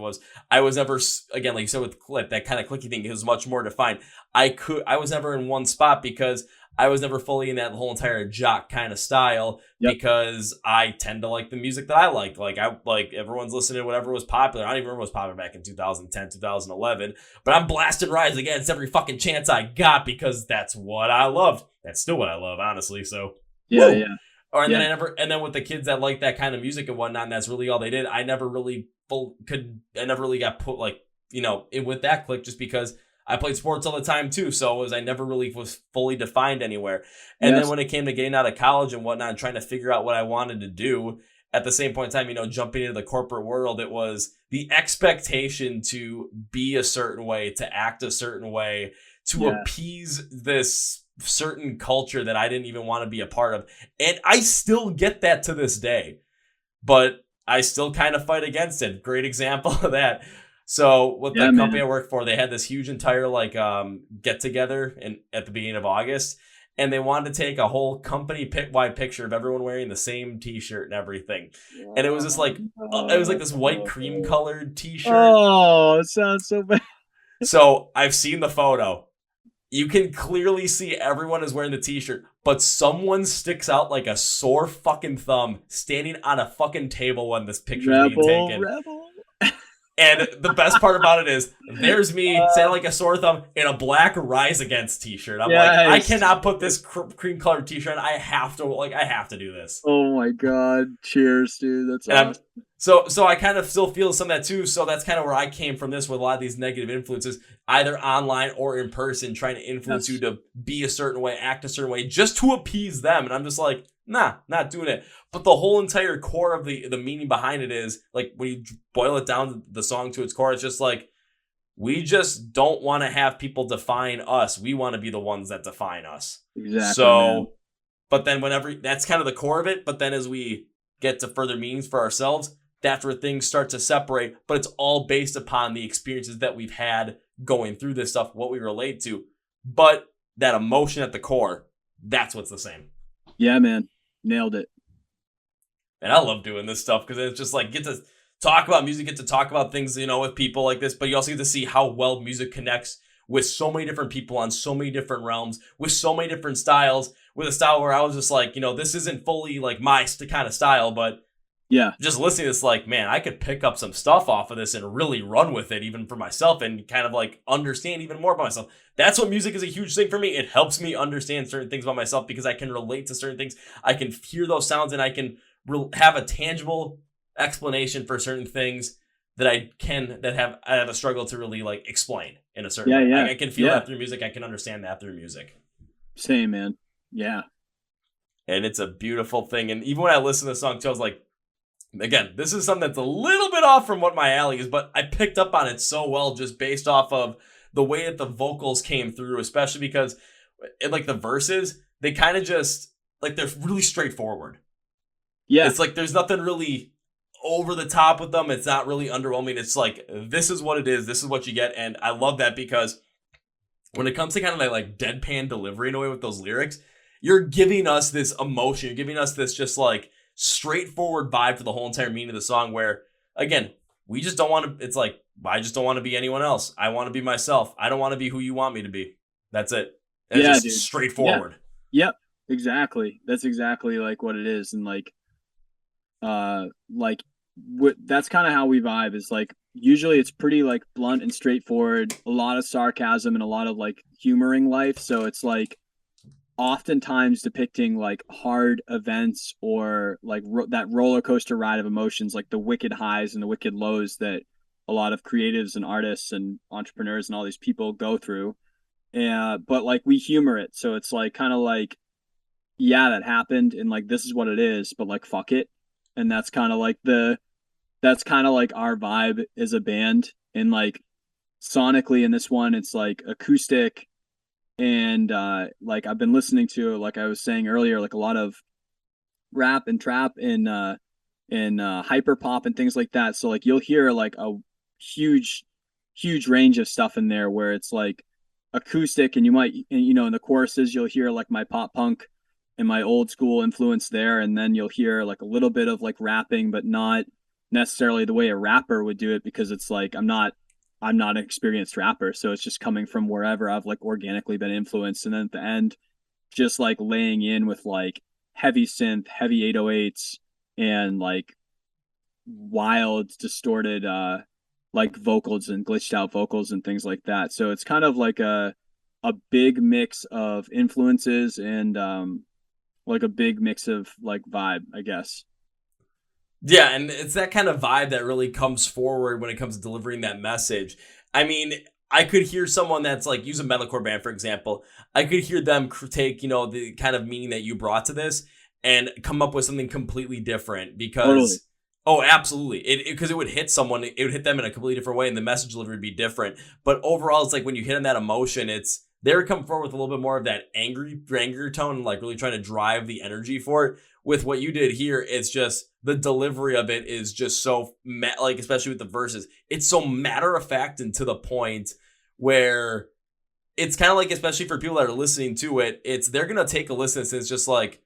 I was never, again, like you said with clip, that kind of clicky thing is much more defined. I was never in one spot because I was never fully in that whole entire jock kind of style. Yep. Because I tend to like the music that I like. Like everyone's listening to whatever was popular. I don't even remember what was popular back in 2010, 2011, but I'm blasting Rise Against every fucking chance I got because that's what I loved. That's still what I love, honestly. So yeah, yeah. Or and then with the kids that like that kind of music and whatnot, and that's really all they did. I never really got put in with that clique, just because I played sports all the time too, so I never really was fully defined anywhere. And then when it came to getting out of college and whatnot, and trying to figure out what I wanted to do, at the same point in time, jumping into the corporate world, it was the expectation to be a certain way, to act a certain way, to appease this certain culture that I didn't even want to be a part of. And I still get that to this day, but I still kind of fight against it. Great example of that. So with the company I work for, they had this huge entire get together at the beginning of August, and they wanted to take a whole company wide picture of everyone wearing the same T-shirt and everything. And it was just it was like this white cream colored T-shirt. Oh, it sounds so bad. So I've seen the photo. You can clearly see everyone is wearing the T-shirt, but someone sticks out like a sore fucking thumb standing on a fucking table when this picture is being taken. And the best part about it is there's me standing like a sore thumb in a black Rise Against T-shirt. I'm like, I cannot put this cream colored T-shirt on. I have to do this. Oh my God. Cheers, dude. That's awesome. So I kind of still feel some of that too. So that's kind of where I came from this, with a lot of these negative influences, either online or in person, trying to influence you to be a certain way, act a certain way, just to appease them. And I'm just like, nah, not doing it. But the whole entire core of the meaning behind it is, like, when you boil it down, the song to its core, it's just like, we just don't want to have people define us. We want to be the ones that define us. Exactly. So, man. But then that's kind of the core of it. But then as we get to further meanings for ourselves, that's where things start to separate. But it's all based upon the experiences that we've had going through this stuff, what we relate to. But that emotion at the core, that's what's the same. Yeah, man. Nailed it. And I love doing this stuff because it's just like, get to talk about music, get to talk about things, with people like this, but you also get to see how well music connects with so many different people on so many different realms, with so many different styles, with a style where I was just like, this isn't fully like my kind of style, but just listening to this, like, man, I could pick up some stuff off of this and really run with it, even for myself, and kind of like understand even more about myself. That's what music is, a huge thing for me. It helps me understand certain things about myself because I can relate to certain things. I can hear those sounds and I can have a tangible explanation for certain things that I have a struggle to really like explain in a certain way. I can feel that through music. I can understand that through music. Same, man. Yeah. And it's a beautiful thing. And even when I listen to the song too, I was like, again, this is something that's a little bit off from what my alley is, but I picked up on it so well just based off of the way that the vocals came through, especially because the verses, they kind of just they're really straightforward. Yeah. It's like there's nothing really over the top with them. It's not really underwhelming. It's like, this is what it is. This is what you get. And I love that because when it comes to kind of like deadpan delivery in a way with those lyrics, you're giving us this emotion. You're giving us this just like straightforward vibe for the whole entire meaning of the song where, again, we just don't want to, it's like, I just don't want to be anyone else. I want to be myself. I don't want to be who you want me to be. That's it. It's just dude. Straightforward. Yep. Exactly. That's exactly like what it is. And that's kind of how we vibe, is like usually it's pretty like blunt and straightforward, a lot of sarcasm and a lot of like humoring life. So it's like oftentimes depicting like hard events or like that roller coaster ride of emotions, like the wicked highs and the wicked lows that a lot of creatives and artists and entrepreneurs and all these people go through. And but like we humor it, so it's like kind of like, yeah, that happened, and like this is what it is, but like fuck it, and that's kind of like our vibe as a band, and like sonically in this one, it's like acoustic and like I've been listening to, like I was saying earlier, like a lot of rap and trap and hyper pop and things like that. So like you'll hear like a huge huge range of stuff in there where it's like acoustic, and you might, you know, in the choruses you'll hear like my pop punk and my old school influence there, and then you'll hear like a little bit of like rapping, but not necessarily the way a rapper would do it, because it's like I'm not an experienced rapper, so it's just coming from wherever I've like organically been influenced. And then at the end, just like laying in with like heavy synth, heavy 808s, and like wild, distorted like vocals and glitched out vocals and things like that. So it's kind of like a big mix of influences and like a big mix of like vibe, I guess. Yeah, and it's that kind of vibe that really comes forward when it comes to delivering that message. I mean, I could hear someone that's like, use a metalcore band, for example. I could hear them take, you know, the kind of meaning that you brought to this and come up with something completely different Totally. because, oh, absolutely. Because it would hit someone, it would hit them in a completely different way and the message delivery would be different. But overall, it's like when you hit on that emotion, they would come forward with a little bit more of that angry tone, like really trying to drive the energy for it. With what you did here, it's just the delivery of it is just so like, especially with the verses, it's so matter of fact and to the point where it's kind of like, especially for people that are listening to it, they're gonna take a listen and it's just like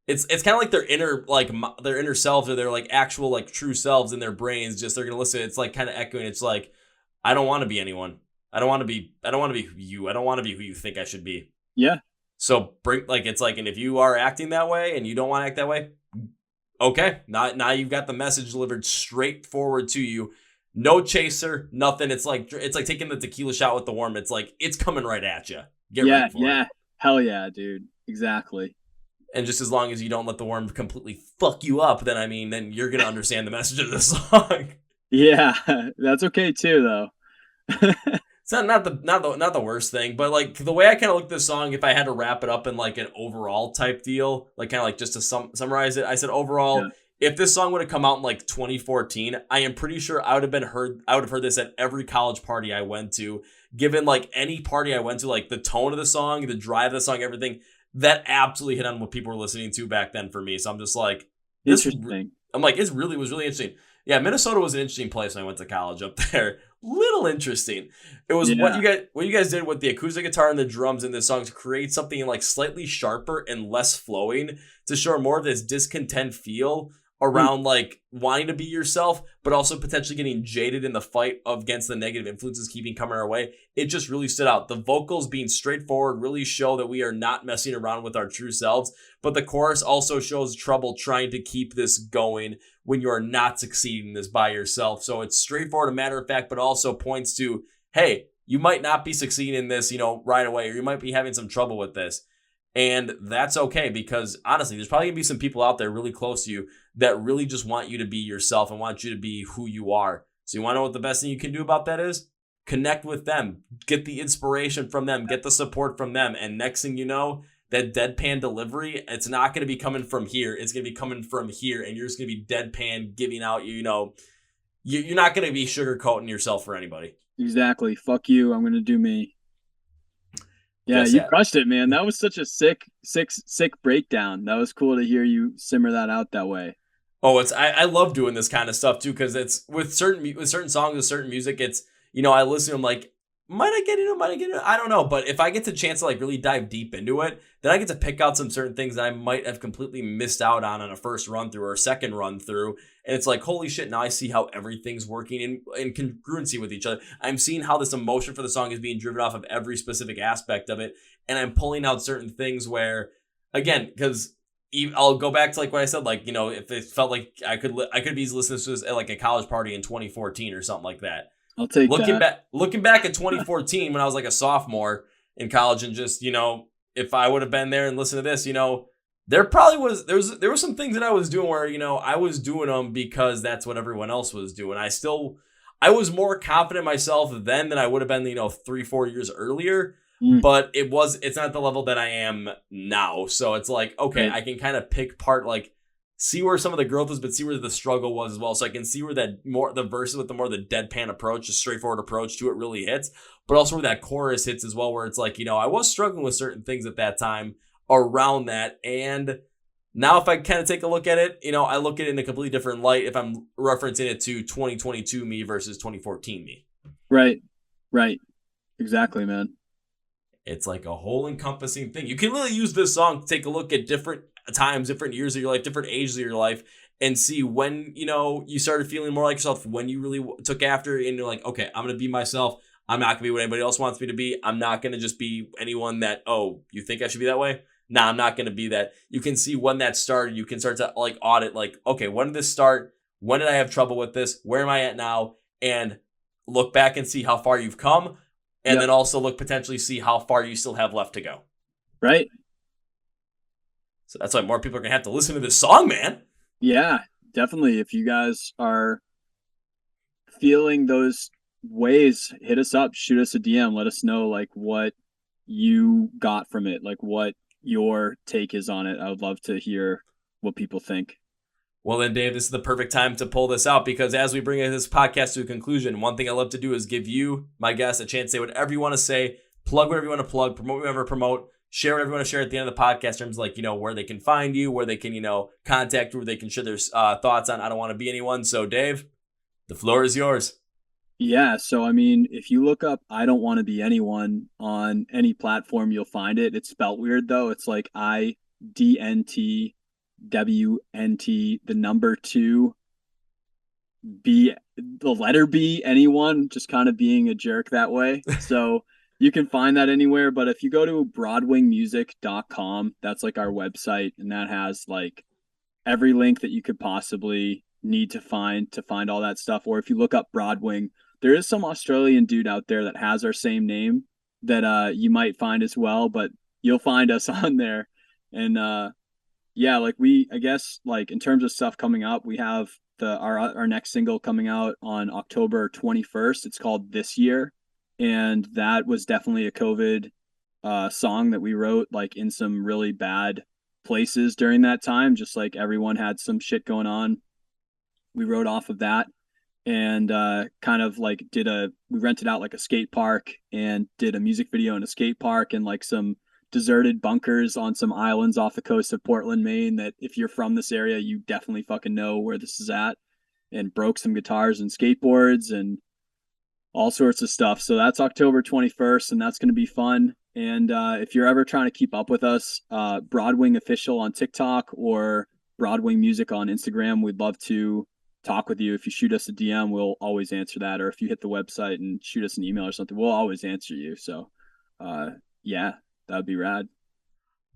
it's kind of like their inner selves or their like actual like true selves in their brains. Just they're gonna listen. It's like kind of echoing. It's like, I don't want to be anyone. I don't want to be you. I don't want to be who you think I should be. Yeah. So it's like, and if you are acting that way and you don't want to act that way, okay, now you've got the message delivered straight forward to you. No chaser, nothing. It's like taking the tequila shot with the worm. It's like, it's coming right at you. Get Yeah, ready for yeah. it. Hell yeah, dude. Exactly. And just as long as you don't let the worm completely fuck you up, then you're gonna understand the message of the song. Yeah, that's okay too, though. It's not the worst thing, but like the way I kind of look at this song, if I had to wrap it up in like an overall type deal, like kind of like just to summarize it, I said overall, Yeah. if this song would have come out in like 2014, I am pretty sure I would have heard this at every college party I went to. Given like any party I went to, like the tone of the song, the drive of the song, everything that absolutely hit on what people were listening to back then for me. So I'm just like, Interesting. I'm like, it was really interesting. Yeah, Minnesota was an interesting place when I went to college up there. Little interesting. It was Yeah. what you guys did with the acoustic guitar and the drums in this song to create something like slightly sharper and less flowing to show more of this discontent feel around like wanting to be yourself, but also potentially getting jaded in the fight against the negative influences keeping coming our way. It just really stood out. The vocals being straightforward really show that we are not messing around with our true selves, but the chorus also shows trouble trying to keep this going when you are not succeeding this by yourself. So it's straightforward and matter of fact, but also points to, hey, you might not be succeeding in this, right away, or you might be having some trouble with this. And that's okay, because honestly, there's probably gonna be some people out there really close to you that really just want you to be yourself and want you to be who you are. So you want to know what the best thing you can do about that is? Connect with them, get the inspiration from them, get the support from them. And next thing you know, that deadpan delivery, it's not going to be coming from here. It's going to be coming from here. And you're just going to be deadpan giving out, you're not going to be sugarcoating yourself for anybody. Exactly. Fuck you. I'm gonna do me. Yeah, Yes, you yeah. crushed it, man. That was such a sick breakdown. That was cool to hear you simmer that out that way. Oh, I love doing this kind of stuff too, because it's with certain songs, with certain music, it's, I listen to them like, might I get into it? Might I get into it? I don't know. But if I get the chance to like really dive deep into it, then I get to pick out some certain things that I might have completely missed out on a first run through or a second run through. And it's like, holy shit, now I see how everything's working in congruency with each other. I'm seeing how this emotion for the song is being driven off of every specific aspect of it. And I'm pulling out certain things where, again, because I'll go back to like what I said, like, if it felt like I could be listening to this at like a college party in 2014 or something like that. I'll take Looking that. back at 2014 when I was like a sophomore in college and just, if I would have been there and listened to this, there probably there were some things that I was doing where, I was doing them because that's what everyone else was doing. I was more confident in myself then than I would have been, 3-4 years earlier. But it's not the level that I am now. So it's like, okay, Right. I can kind of pick part, like, see where some of the growth was, but see where the struggle was as well. So I can see where the verses with the more the deadpan approach, the straightforward approach to it really hits, but also where that chorus hits as well, where it's like, I was struggling with certain things at that time around that. And now if I kind of take a look at it, I look at it in a completely different light if I'm referencing it to 2022 me versus 2014 me. Right. Exactly, man. It's like a whole encompassing thing. You can really use this song to take a look at different times, different years of your life, different ages of your life, and see when, you started feeling more like yourself, when you really took after it, and you're like, okay, I'm going to be myself. I'm not going to be what anybody else wants me to be. I'm not going to just be anyone that, oh, you think I should be that way? Nah, I'm not going to be that. You can see when that started. You can start to like audit, like, okay, when did this start? When did I have trouble with this? Where am I at now? And look back and see how far you've come. And then also potentially see how far you still have left to go. Right. So that's why more people are going to have to listen to this song, man. Yeah, definitely. If you guys are feeling those ways, hit us up, shoot us a DM, let us know like what you got from it, like what your take is on it. I would love to hear what people think. Well, then, Dave, this is the perfect time to pull this out, because as we bring this podcast to a conclusion, one thing I love to do is give you, my guests, a chance to say whatever you want to say, plug whatever you want to plug, promote whatever you promote, share whatever you want to share at the end of the podcast, in terms of like, where they can find you, where they can, contact you, where they can share their thoughts on I Don't Want to Be Anyone. So, Dave, the floor is yours. Yeah, so I mean, if you look up I Don't Want to Be Anyone on any platform, you'll find it. It's spelt weird though. It's like IDNT WNT, the number 2, B, the letter B, anyone, just kind of being a jerk that way. So you can find that anywhere. But if you go to broadwingmusic.com, that's like our website, and that has like every link that you could possibly need to find all that stuff. Or if you look up Broadwing, there is some Australian dude out there that has our same name that you might find as well, but you'll find us on there. And yeah, like I guess like in terms of stuff coming up, we have our next single coming out on October 21st. It's called This Year, and that was definitely a COVID song that we wrote like in some really bad places during that time. Just like everyone had some shit going on, we wrote off of that, and kind of like we rented out like a skate park and did a music video in a skate park and like some deserted bunkers on some islands off the coast of Portland, Maine, that if you're from this area, you definitely fucking know where this is at, and broke some guitars and skateboards and all sorts of stuff. So that's October 21st, and that's going to be fun. And if you're ever trying to keep up with us, Broadwing Official on TikTok or Broadwing Music on Instagram, we'd love to talk with you. If you shoot us a DM, we'll always answer that. Or if you hit the website and shoot us an email or something, we'll always answer you. So yeah, that'd be rad.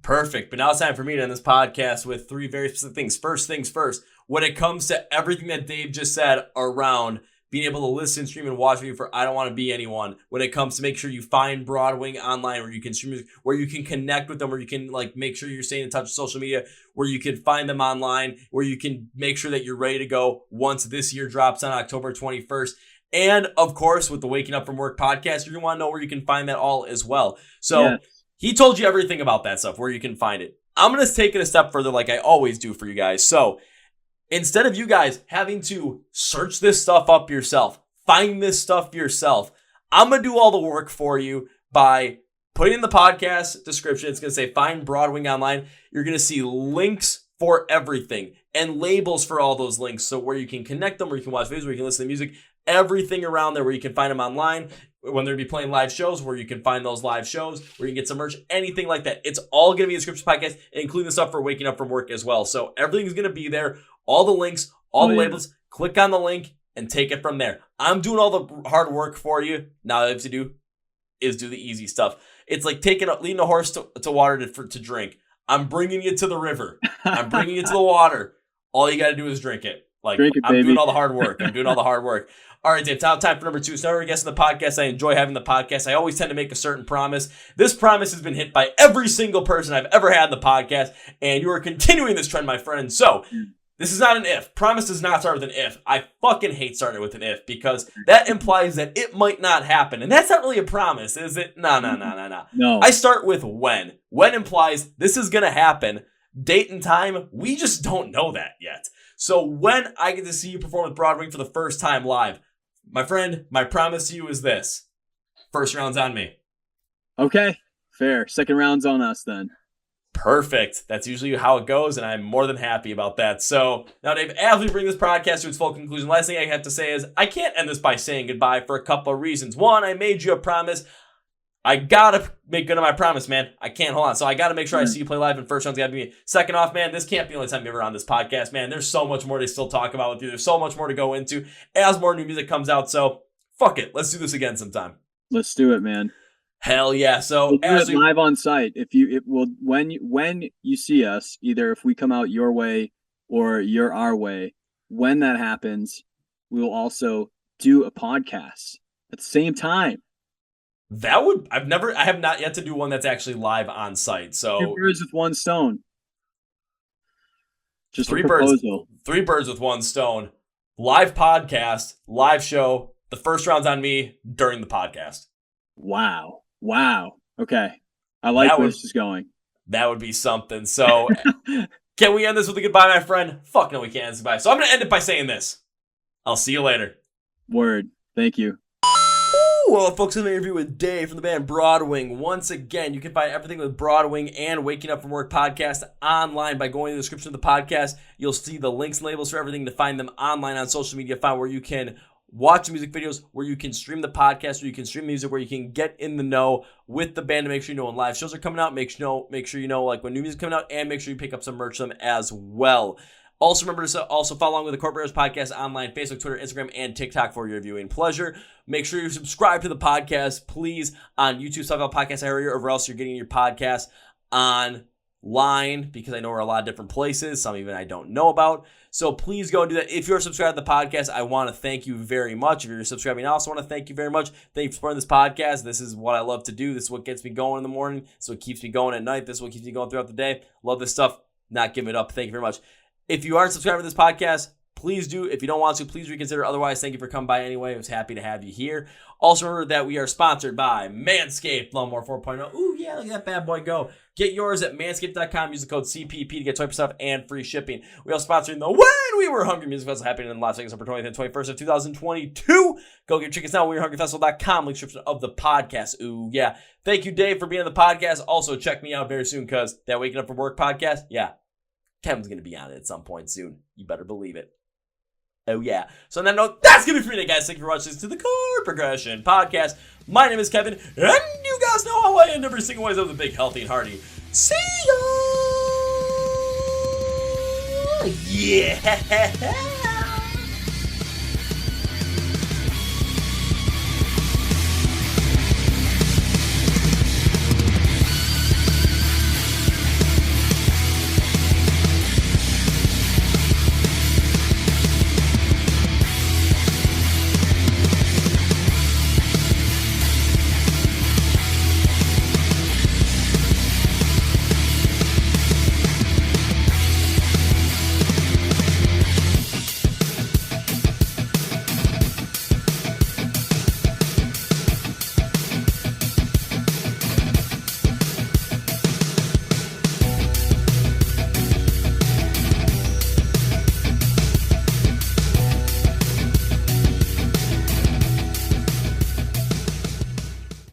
Perfect. But now it's time for me to end this podcast with 3 very specific things. First things first, when it comes to everything that Dave just said around being able to listen, stream, and watch video for I Don't Want to Be Anyone, when it comes to make sure you find Broadwing Online, where you can stream music, where you can connect with them, where you can like make sure you're staying in touch with social media, where you can find them online, where you can make sure that you're ready to go once This Year drops on October 21st. And of course, with the Waking Up From Work podcast, you're going to want to know where you can find that all as well. So yes. He told you everything about that stuff, where you can find it. I'm going to take it a step further like I always do for you guys. So instead of you guys having to search this stuff up yourself, find this stuff yourself, I'm going to do all the work for you by putting in the podcast description. It's going to say find Broadwing Online. You're going to see links for everything and labels for all those links. So where you can connect them, where you can watch videos, where you can listen to music, everything around there, where you can find them online. When they'll be playing live shows, where you can find those live shows, where you can get some merch, anything like that. It's all going to be in the description podcast, including the stuff for Waking Up From Work as well. So everything's going to be there. All the links, all the labels. Click on the link and take it from there. I'm doing all the hard work for you. Now all you have to do is do the easy stuff. It's like leading a horse to water to drink. I'm bringing you to the river. I'm bringing you to the water. All you got to do is drink it. Like, Drink it, I'm baby. doing all the hard work. All right, Dave, time for number 2. So every guest on the podcast, I enjoy having the podcast. I always tend to make a certain promise. This promise has been hit by every single person I've ever had on the podcast, and you are continuing this trend, my friend. So this is not an if. Promise does not start with an if. I fucking hate starting with an if because that implies that it might not happen. And that's not really a promise, is it? No. No. I start with when. When implies this is going to happen. Date and time, we just don't know that yet. So when I get to see you perform with Broadwing for the first time live, my friend, my promise to you is this. First round's on me. Okay, fair. Second round's on us then. Perfect. That's usually how it goes, and I'm more than happy about that. So now, Dave, as we bring this podcast to its full conclusion, last thing I have to say is I can't end this by saying goodbye for a couple of reasons. One, I made you a promise. I gotta make good on my promise, man. I can't hold on. So I gotta make sure I see you play live, and first round's gotta be me. Second off, man, this can't be the only time you're ever on this podcast, man. There's so much more to still talk about with you. There's so much more to go into as more new music comes out. So fuck it. Let's do this again sometime. Let's do it, man. Hell yeah. So we'll do it live on site. When you see us, either if we come out your way or you're our way, when that happens, we will also do a podcast at the same time. I have not yet to do one that's actually live on site. So 2 birds with one stone. Just three birds with one stone. Live podcast, live show. The first round's on me during the podcast. Wow. Okay. I like where this is going. That would be something. So can we end this with a goodbye, my friend? Fuck no, we can't end this goodbye. So I'm going to end it by saying this. I'll see you later. Word. Thank you. Well, folks, in the interview with Dave from the band Broadwing. Once again, you can find everything with Broadwing and Waking Up From Work podcast online by going to the description of the podcast. You'll see the links and labels for everything to find them online on social media. Find where you can watch music videos, where you can stream the podcast, where you can stream music, where you can get in the know with the band to make sure you know when live shows are coming out. Make sure you know like when new music's coming out, and make sure you pick up some merch from them as well. Also, remember to also follow along with the Chord podcast online, Facebook, Twitter, Instagram, and TikTok for your viewing pleasure. Make sure you subscribe to the podcast, please, on YouTube, Standout Podcast area, or else you're getting your podcast online, because I know we're a lot of different places, some even I don't know about. So please go and do that. If you're subscribed to the podcast, I want to thank you very much. If you're subscribing, I also want to thank you very much. Thank you for supporting this podcast. This is what I love to do. This is what gets me going in the morning. This is what keeps me going at night. This is what keeps me going throughout the day. Love this stuff. Not giving it up. Thank you very much. If you aren't subscribed to this podcast, please do. If you don't want to, please reconsider. Otherwise, thank you for coming by anyway. I was happy to have you here. Also, remember that we are sponsored by Manscaped Lawnmower 4.0. Ooh, yeah, look at that bad boy go. Get yours at manscaped.com. Use the code CPP to get 20% off and free shipping. We are sponsoring the When We Were Hungry Music Festival happening in Las Vegas, September 20th and 21st of 2022. Go get your tickets now at WeWereHungryFestival.com. Link description of the podcast. Ooh, yeah. Thank you, Dave, for being on the podcast. Also, check me out very soon, because that Waking Up From Work podcast, yeah, Kevin's going to be on it at some point soon. You better believe it. Oh, yeah. So on that note, that's going to be for me today, guys. Thank you for watching this to the Chord Progression podcast. My name is Kevin, and you guys know how I end every single way with a big, healthy, and hearty. See ya! Yeah!